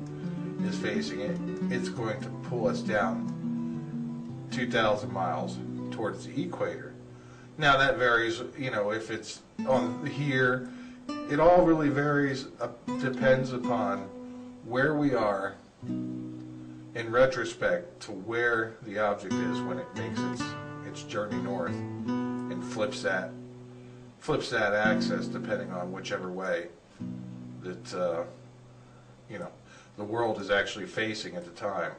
[SPEAKER 1] is facing it, it's going to pull us down 2,000 miles towards the equator. Now that varies, if it's on here, it all really varies, depends upon where we are in retrospect to where the object is when it makes its journey north and flips that axis, depending on whichever way that the world is actually facing at the time.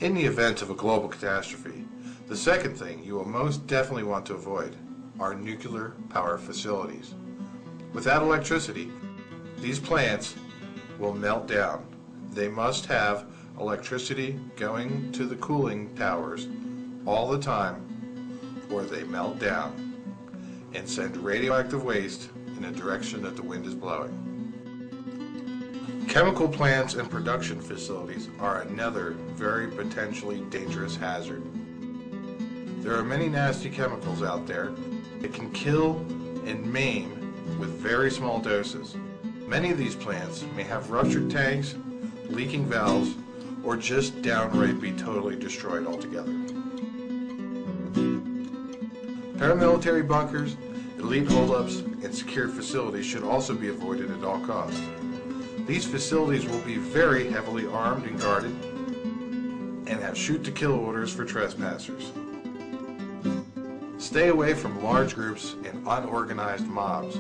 [SPEAKER 1] In the event of a global catastrophe, the second thing you will most definitely want to avoid are nuclear power facilities. Without electricity, these plants will melt down. They must have electricity going to the cooling towers all the time, or they melt down and send radioactive waste in a direction that the wind is blowing. Chemical plants and production facilities are another very potentially dangerous hazard. There are many nasty chemicals out there that can kill and maim with very small doses. Many of these plants may have ruptured tanks, leaking valves, or just downright be totally destroyed altogether. Paramilitary bunkers, elite holdups, and secured facilities should also be avoided at all costs. These facilities will be very heavily armed and guarded and have shoot-to-kill orders for trespassers. Stay away from large groups and unorganized mobs.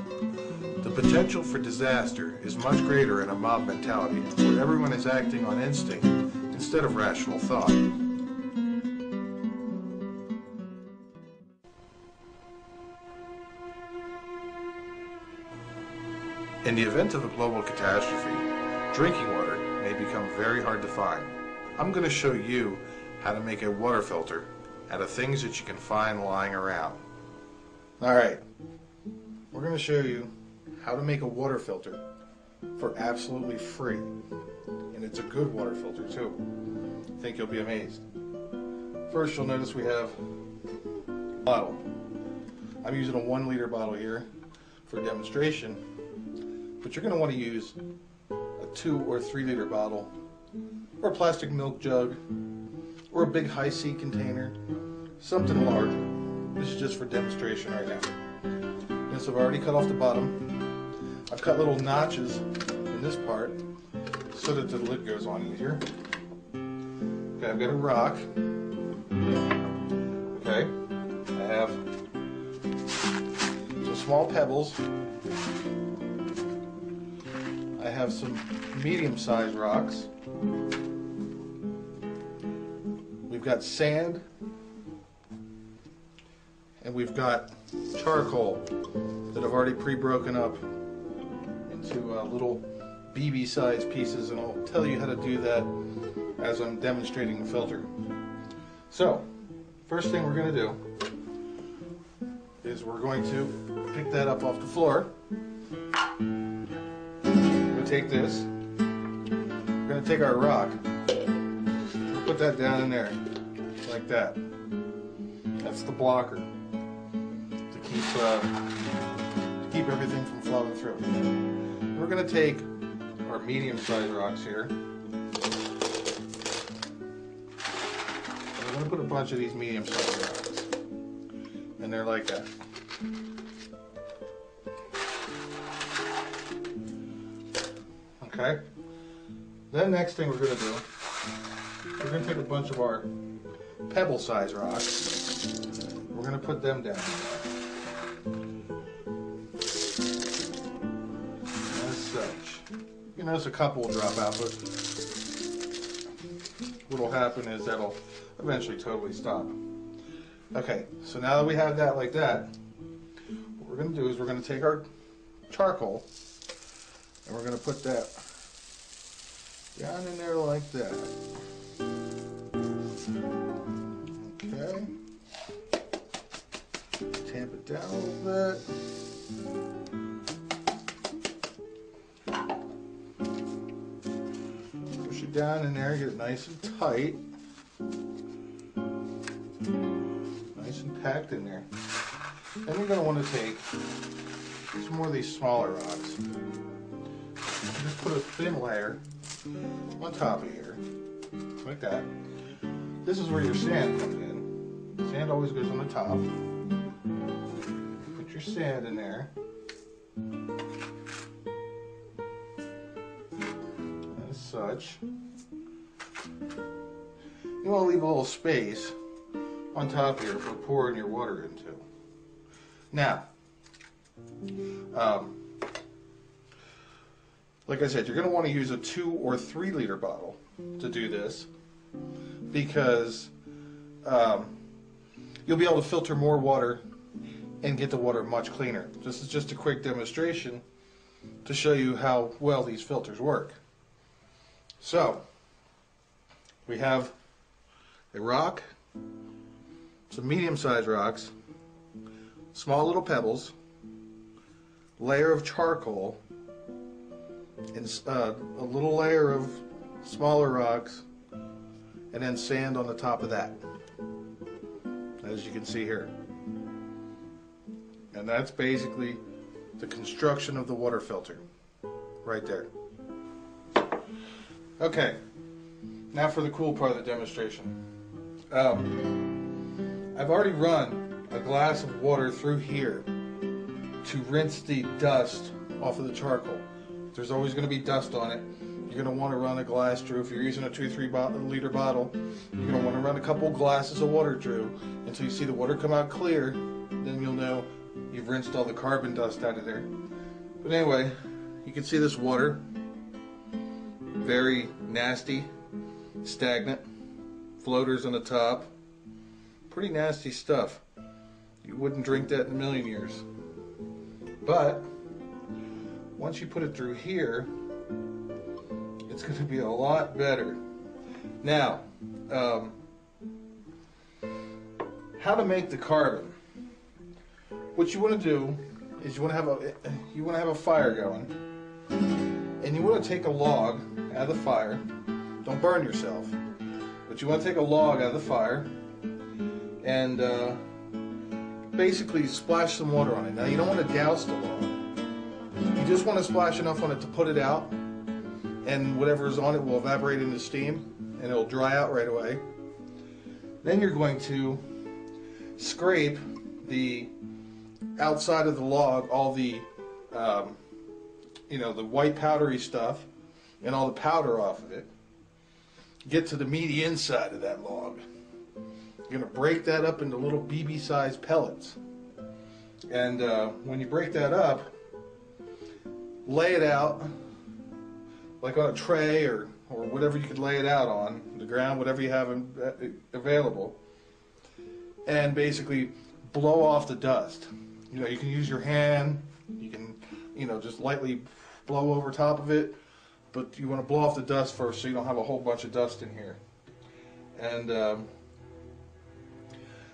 [SPEAKER 1] The potential for disaster is much greater in a mob mentality where everyone is acting on instinct instead of rational thought. In the event of a global catastrophe, drinking water may become very hard to find. I'm going to show you how to make a water filter out of things that you can find lying around. Alright, we're going to show you how to make a water filter for absolutely free. And it's a good water filter too. I think you'll be amazed. First, you'll notice we have a bottle. I'm using a 1 liter bottle here for demonstration, but you're going to want to use a 2 or 3 liter bottle, or a plastic milk jug, or a big high C container, something larger. This is just for demonstration right now. This I've already cut off the bottom. I've cut little notches in this part so that the lid goes on easier. Okay, I've got a rock. Okay, I have some small pebbles. I have some medium-sized rocks. We've got sand, and we've got charcoal that I've already pre-broken up into little BB-sized pieces, and I'll tell you how to do that as I'm demonstrating the filter. So, first thing we're going to do is we're going to pick that up off the floor. We're going to take this. We're going to take our rock. We'll put that down in there, like that. That's the blocker to keep everything from flowing through. We're going to take our medium-sized rocks here. We're going to put a bunch of these medium-sized rocks, and they're like that. Okay. Then next thing we're going to do, we're going to take a bunch of our pebble-sized rocks. We're going to put them down. As such. You notice a couple will drop out, but what will happen is that'll eventually totally stop. Okay, so now that we have that like that, what we're going to do is we're going to take our charcoal and we're going to put that down in there like that. Okay. Tamp it down a little bit. Push it down in there, get it nice and tight. Nice and packed in there. Then we're going to want to take some more of these smaller rocks. Just put a thin layer on top of here, like that. This is where your sand comes in. Sand always goes on the top. Put your sand in there. As such. You want to leave a little space on top here for pouring your water into. Now, like I said, you're going to want to use a 2 or 3 liter bottle to do this. because you'll be able to filter more water and get the water much cleaner. This is just a quick demonstration to show you how well these filters work. So, we have a rock, some medium-sized rocks, small little pebbles, layer of charcoal, and a little layer of smaller rocks, and then sand on the top of that, as you can see here. And that's basically the construction of the water filter right there. Okay, now for the cool part of the demonstration. I've already run a glass of water through here to rinse the dust off of the charcoal. There's always going to be dust on it. You're going to want to run a glass through. If you're using a 2-3 liter bottle, you're going to want to run a couple glasses of water through until you see the water come out clear. Then you'll know you've rinsed all the carbon dust out of there. But anyway, you can see this water, very nasty, stagnant, floaters on the top, pretty nasty stuff. You wouldn't drink that in a million years. But once you put it through here, it's going to be a lot better. Now, how to make the carbon? What you want to do is you want to have a fire going, and you want to take a log out of the fire. Don't burn yourself, but you want to take a log out of the fire and basically splash some water on it. Now, you don't want to douse the log. You just want to splash enough on it to put it out, and whatever's on it will evaporate into steam, and it'll dry out right away. Then you're going to scrape the outside of the log, all the the white powdery stuff and all the powder off of it. Get to the meaty inside of that log. You're going to break that up into little BB-sized pellets. And when you break that up, lay it out like on a tray or whatever you could lay it out on, the ground, whatever you have available, and basically blow off the dust. You know, you can use your hand, you can, just lightly blow over top of it, but you want to blow off the dust first so you don't have a whole bunch of dust in here. And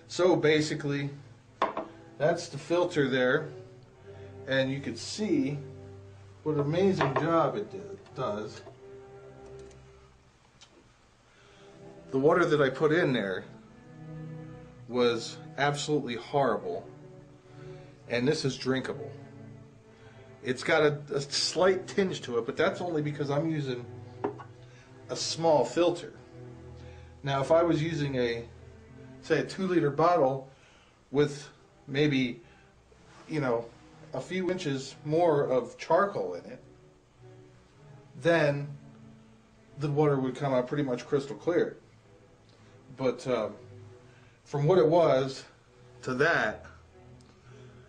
[SPEAKER 1] so basically, that's the filter there, and you can see what an amazing job it does. The water that I put in there was absolutely horrible, and this is drinkable. It's got a slight tinge to it, but that's only because I'm using a small filter. Now, if I was using say a 2-liter bottle with maybe, a few inches more of charcoal in it, then the water would come out pretty much crystal clear. But from what it was to that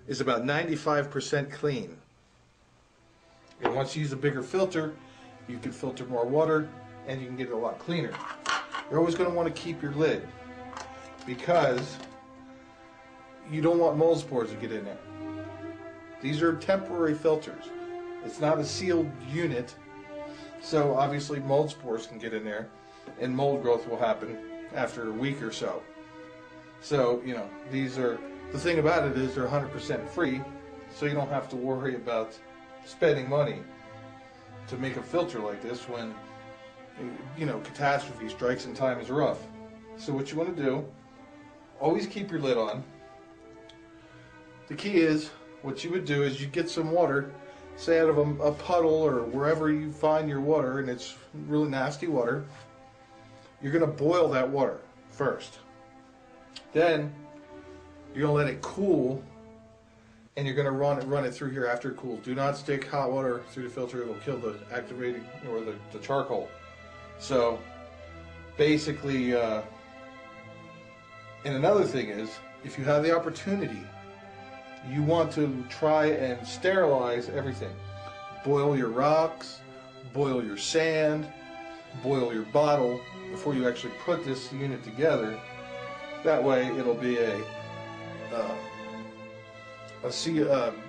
[SPEAKER 1] is about 95% clean. And once you use a bigger filter, you can filter more water and you can get it a lot cleaner. You're always going to want to keep your lid because you don't want mold spores to get in there. These are temporary filters. It's not a sealed unit, so obviously mold spores can get in there and mold growth will happen after a week or so. So, these are, the thing about it is they're 100% free, so you don't have to worry about spending money to make a filter like this when, catastrophe strikes and time is rough. So what you want to do, always keep your lid on. The key is, what you would do is you get some water, say out of a puddle or wherever you find your water, and it's really nasty water. You're going to boil that water first. Then you're going to let it cool, and you're going to run it through here after it cools. Do not stick hot water through the filter. It will kill the activating or the charcoal. So basically, and another thing is, if you have the opportunity, you want to try and sterilize everything. Boil your rocks, boil your sand, boil your bottle before you actually put this unit together. That way it'll be a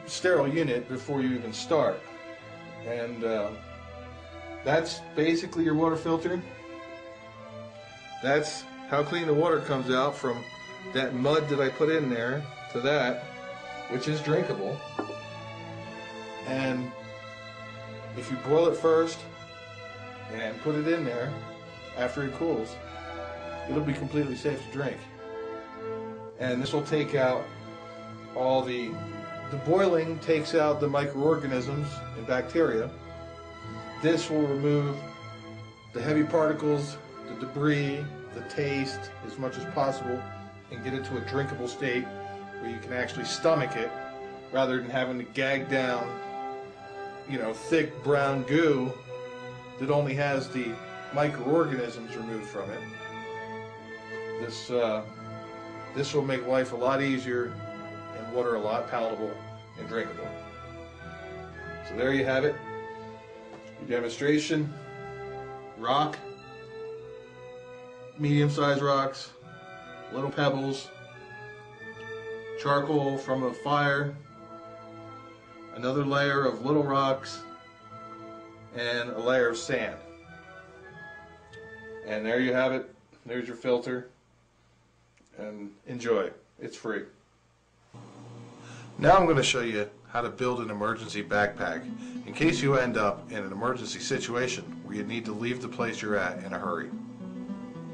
[SPEAKER 1] sterile unit before you even start. And that's basically your water filter. That's how clean the water comes out from that mud that I put in there to that, which is drinkable. And if you boil it first and put it in there after it cools, it'll be completely safe to drink. And this will take out all the boiling takes out the microorganisms and bacteria. This will remove the heavy particles, the debris, the taste as much as possible, and get it to a drinkable state where you can actually stomach it rather than having to gag down, you know, thick brown goo that only has the microorganisms removed from it. This will make life a lot easier and water a lot palatable and drinkable. So there you have it. Your demonstration. Rock, medium-sized rocks, little pebbles, charcoal from a fire, another layer of little rocks, and a layer of sand. And there you have it. There's your filter. And enjoy. It's free. Now I'm going to show you how to build an emergency backpack in case you end up in an emergency situation where you need to leave the place you're at in a hurry.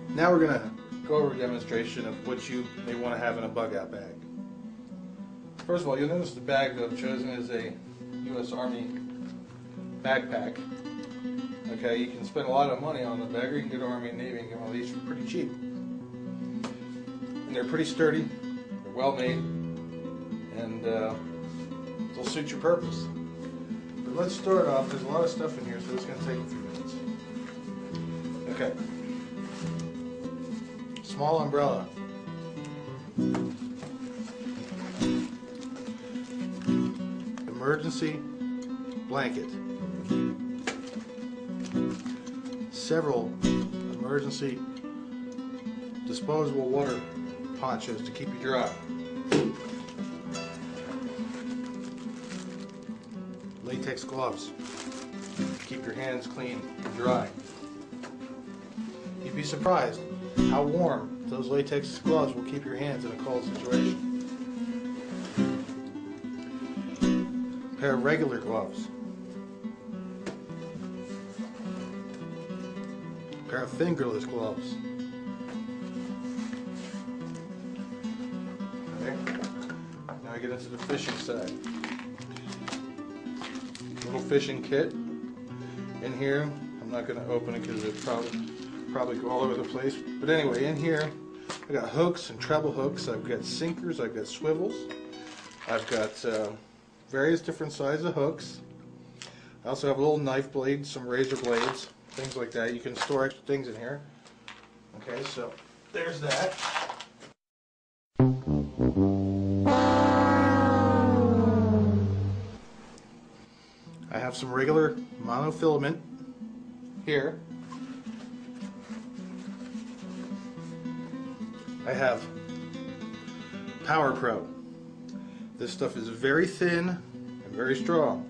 [SPEAKER 1] Now we're going to go over a demonstration of what you may want to have in a bug-out bag. First of all, you'll notice the bag that I've chosen is a U.S. Army backpack. Okay, you can spend a lot of money on the bag, or you can go to Army and Navy and get one of these for pretty cheap. And they're pretty sturdy, they're well made, and they'll suit your purpose. But let's start off. There's a lot of stuff in here, so it's going to take a few minutes. Okay. Small umbrella. Emergency blanket. Several emergency disposable water ponchos to keep you dry. Latex gloves to keep your hands clean and dry. You'd be surprised how warm those latex gloves will keep your hands in a cold situation. A pair of regular gloves. A pair of fingerless gloves. Now I get into the fishing side. Little fishing kit in here. I'm not going to open it because it'll probably go all over the place. But anyway, in here I got hooks and treble hooks. I've got sinkers. I've got swivels. I've got various different sizes of hooks. I also have a little knife blade, some razor blades, things like that. You can store extra things in here. Okay, so there's that. I have some regular monofilament here. I have Power Pro. This stuff is very thin and very strong.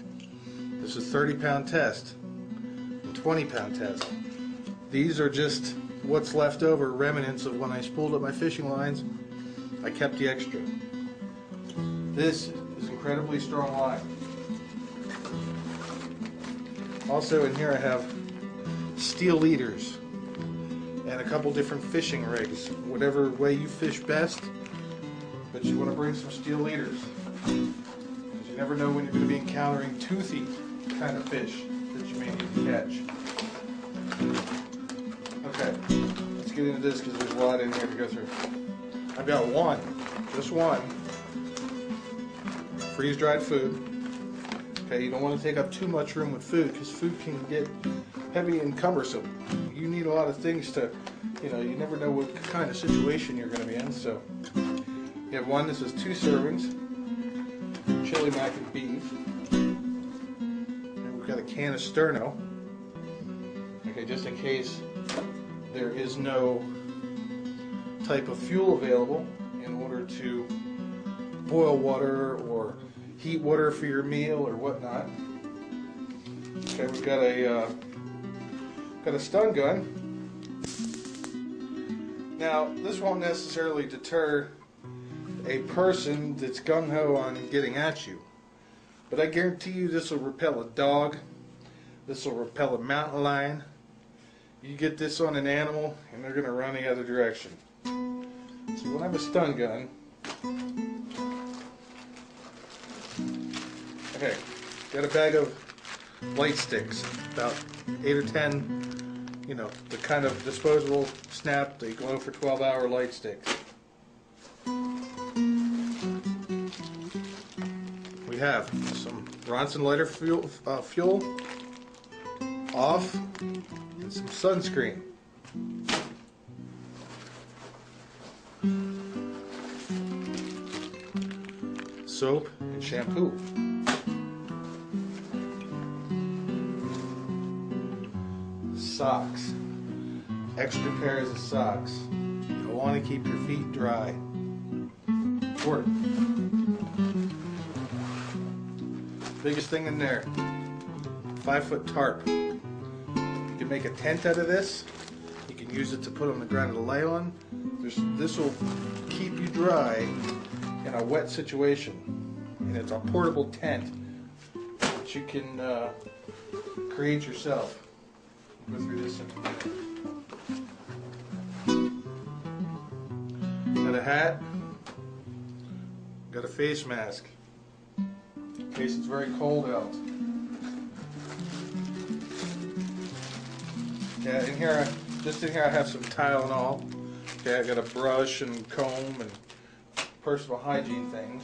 [SPEAKER 1] This is 30-pound test and 20-pound test. These are just what's left over, remnants of when I spooled up my fishing lines. I kept the extra. This is incredibly strong line. Also in here I have steel leaders and a couple different fishing rigs, whatever way you fish best, but you want to bring some steel leaders because you never know when you're going to be encountering toothy kind of fish that you may need to catch. Okay, let's get into this because there's a lot in here to go through. I've got just one freeze-dried food. Okay, you don't want to take up too much room with food because food can get heavy and cumbersome. You need a lot of things to, you never know what kind of situation you're going to be in. So you have one. This is 2 servings, chili mac and beef. And we've got a can of sterno. Okay, just in case there is no type of fuel available in order to boil water or heat water for your meal or whatnot. Okay, we've got a stun gun. Now, this won't necessarily deter a person that's gung-ho on getting at you, but I guarantee you this will repel a dog, this will repel a mountain lion. You get this on an animal and they're going to run the other direction. So we'll have a stun gun. Okay, got a bag of light sticks, about 8 or 10, you know, the kind of disposable snap, they glow for 12-hour light sticks. We have some Bronson lighter fuel off, and some sunscreen. Soap and shampoo. Socks. Extra pairs of socks. You'll want to keep your feet dry. Important. Biggest thing in there, 5-foot tarp. You can make a tent out of this. You can use it to put on the ground to lay on. This will keep you dry in a wet situation. And it's a portable tent that you can create yourself. Go through this. Got a hat. Got a face mask. In case it's very cold out. Yeah, just in here I have some Tylenol. Okay, I got a brush and comb and personal hygiene things.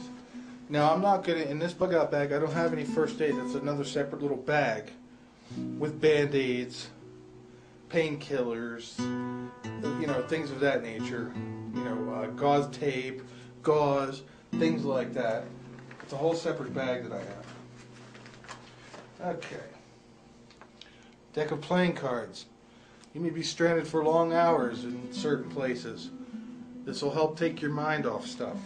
[SPEAKER 1] Now I'm not gonna, in this bug out bag I don't have any first aid. That's another separate little bag with band-aids, painkillers, you know, things of that nature. You know, gauze tape, gauze, things like that. It's a whole separate bag that I have. Okay. Deck of playing cards. You may be stranded for long hours in certain places. This will help take your mind off stuff.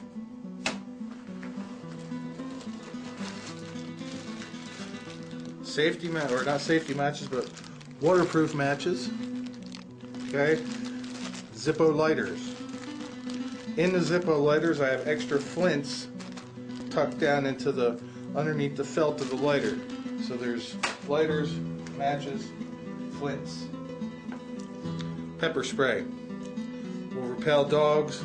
[SPEAKER 1] Safety or not safety matches, but waterproof matches. Okay. Zippo lighters. In the Zippo lighters, I have extra flints tucked down into the underneath the felt of the lighter. So there's lighters, matches, flints. Pepper spray will repel dogs.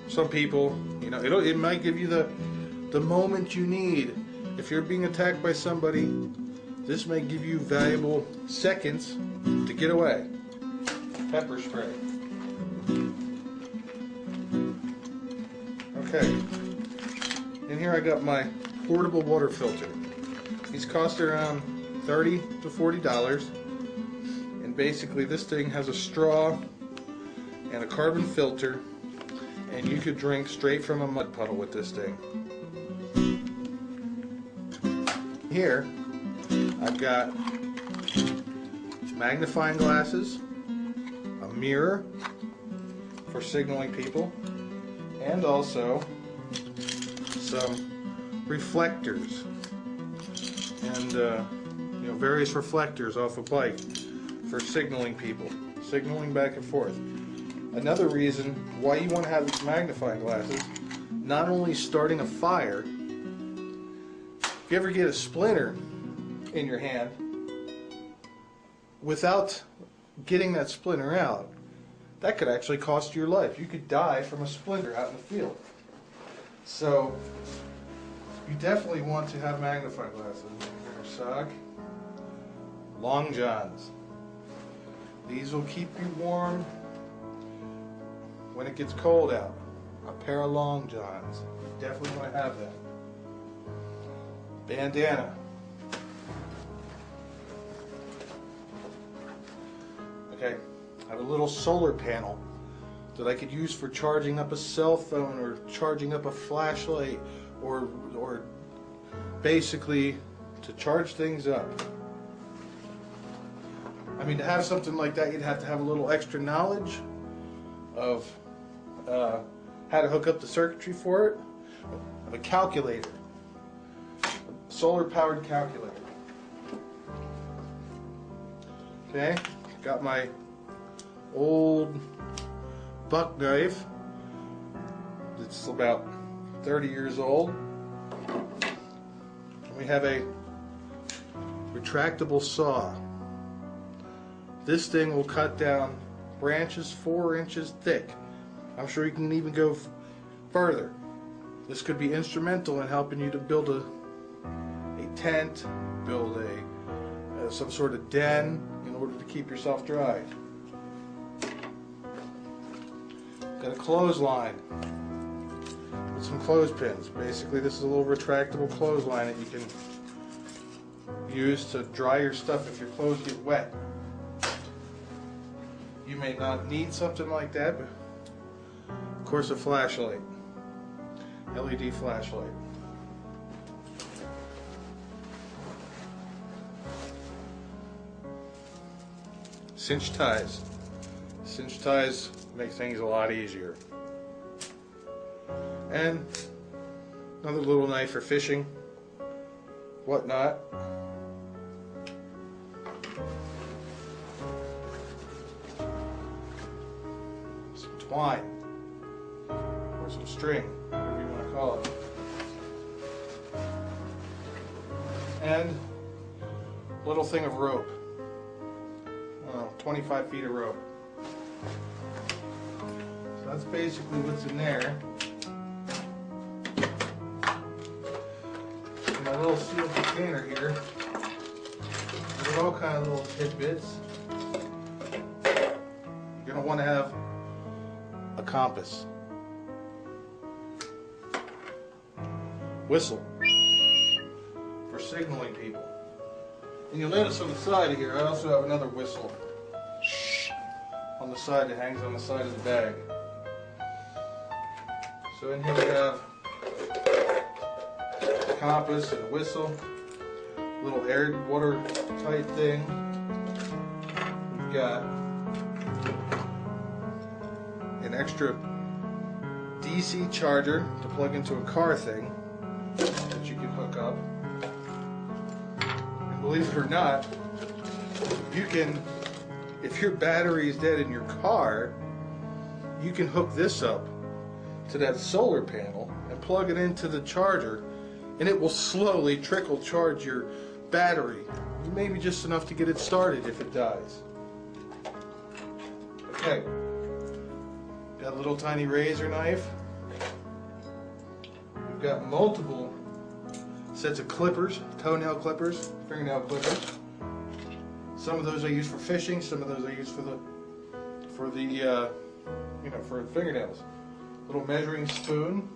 [SPEAKER 1] Some people, you know, it might give you the moment you need. If you're being attacked by somebody, this may give you valuable seconds to get away. Pepper spray. Okay. In here I got my portable water filter. These cost around $30 to $40. And basically this thing has a straw and a carbon filter, and you could drink straight from a mud puddle with this thing. Here I've got magnifying glasses, a mirror for signaling people, and also some reflectors and you know, various reflectors off a bike for signaling people, signaling back and forth. Another reason why you want to have these magnifying glasses, not only starting a fire, if you ever get a splinter in your hand, without getting that splinter out, that could actually cost you your life. You could die from a splinter out in the field. So you definitely want to have magnifying glasses. Your sock, long johns. These will keep you warm when it gets cold out. A pair of long johns. You definitely want to have that. Bandana. Okay, I have a little solar panel that I could use for charging up a cell phone or charging up a flashlight or basically to charge things up. I mean, to have something like that, you'd have to have a little extra knowledge of how to hook up the circuitry for it. A calculator, a solar-powered calculator. Okay, got my old buck knife. It's about 30 years old. And we have a retractable saw. This thing will cut down branches 4 inches thick. I'm sure you can even go further. This could be instrumental in helping you to build a tent, build some sort of den in order to keep yourself dry. Got a clothesline with some clothespins. Basically, this is a little retractable clothesline that you can use to dry your stuff if your clothes get wet. You may not need something like that, but of course a flashlight, LED flashlight. Cinch ties. Cinch ties make things a lot easier. And another little knife for fishing, whatnot. Some twine, or some string, whatever you want to call it. And a little thing of rope. 25 feet of rope. So that's basically what's in there. In my little sealed container here, there's all kind of little tidbits. You're going to want to have a compass, whistle for signaling people. And you'll notice on the side of here, I also have another whistle on the side that hangs on the side of the bag. So in here we have a compass and a whistle, a little air water tight thing. We've got an extra DC charger to plug into a car thing that you can hook up. And believe it or not, you can, if your battery is dead in your car, you can hook this up to that solar panel and plug it into the charger, and it will slowly trickle charge your battery, maybe just enough to get it started if it dies. Okay, got a little tiny razor knife. We've got multiple sets of clippers, toenail clippers, fingernail clippers. Some of those I use for fishing, some of those I use for fingernails. Little measuring spoon.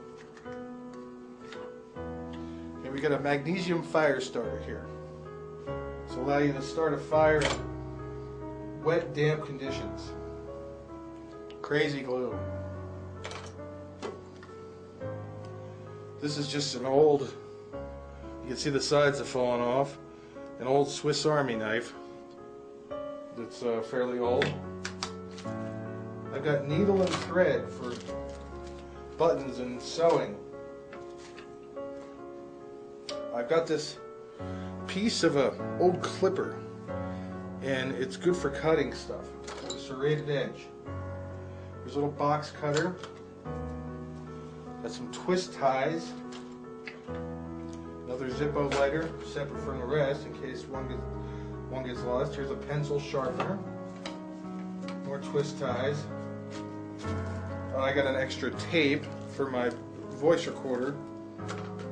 [SPEAKER 1] And we got a magnesium fire starter here. This will allow you to start a fire in wet, damp conditions. Crazy glue. This is just an old, you can see the sides have fallen off, an old Swiss Army knife that's fairly old. I've got needle and thread for buttons and sewing. I've got this piece of an old clipper, and it's good for cutting stuff. It's a serrated edge. There's a little box cutter. Got some twist ties. Another Zippo lighter, separate from the rest in case one gets lost. Here's a pencil sharpener. More twist ties. I got an extra tape for my voice recorder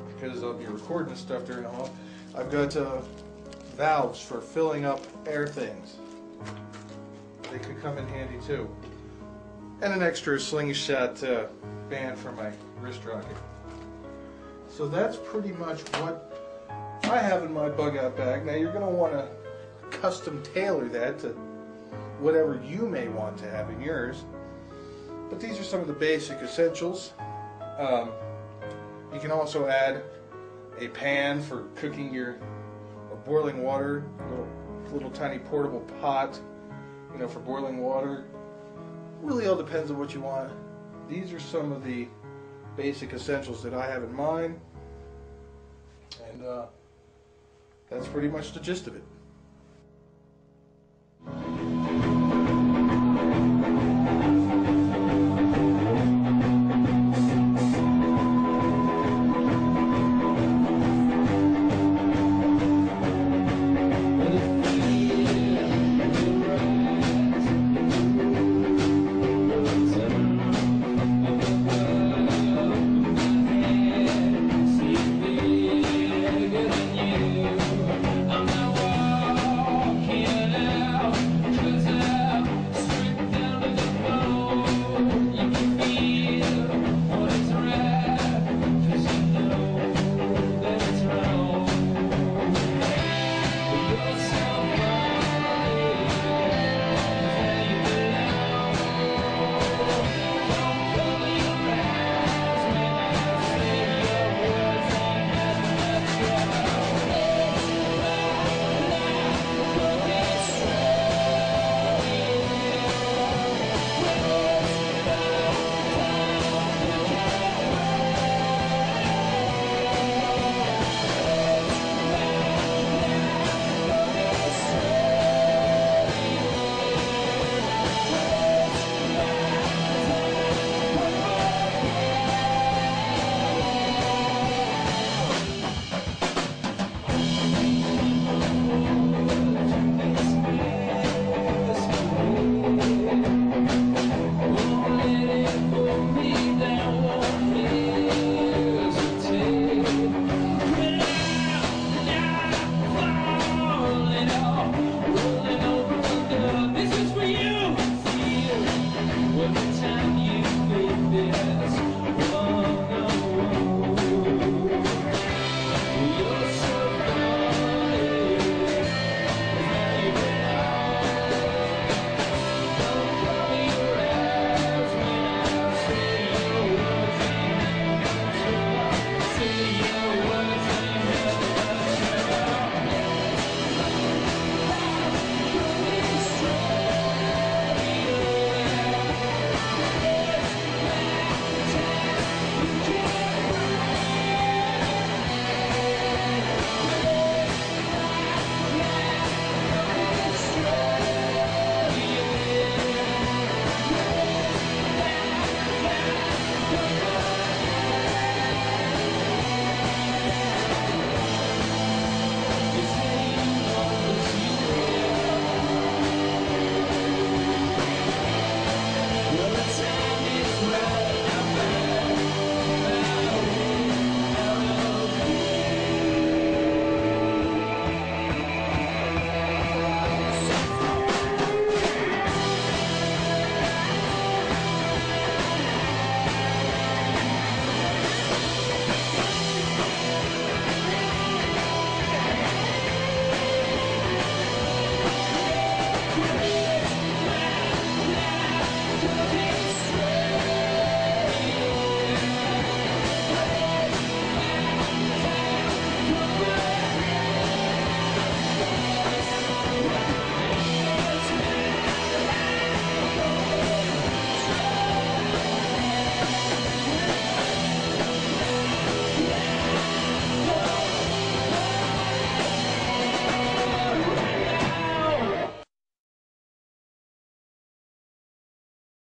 [SPEAKER 1] because I'll be recording stuff during the hall. I've got valves for filling up air things. They could come in handy too. And an extra slingshot band for my wrist rocket. So that's pretty much what I have in my bug out bag. Now you're going to want to custom tailor that to whatever you may want to have in yours. But these are some of the basic essentials. You can also add a pan for cooking your boiling water, a little little tiny portable pot, you know, for boiling water. Really all depends on what you want. These are some of the basic essentials that I have in mind, and that's pretty much the gist of it.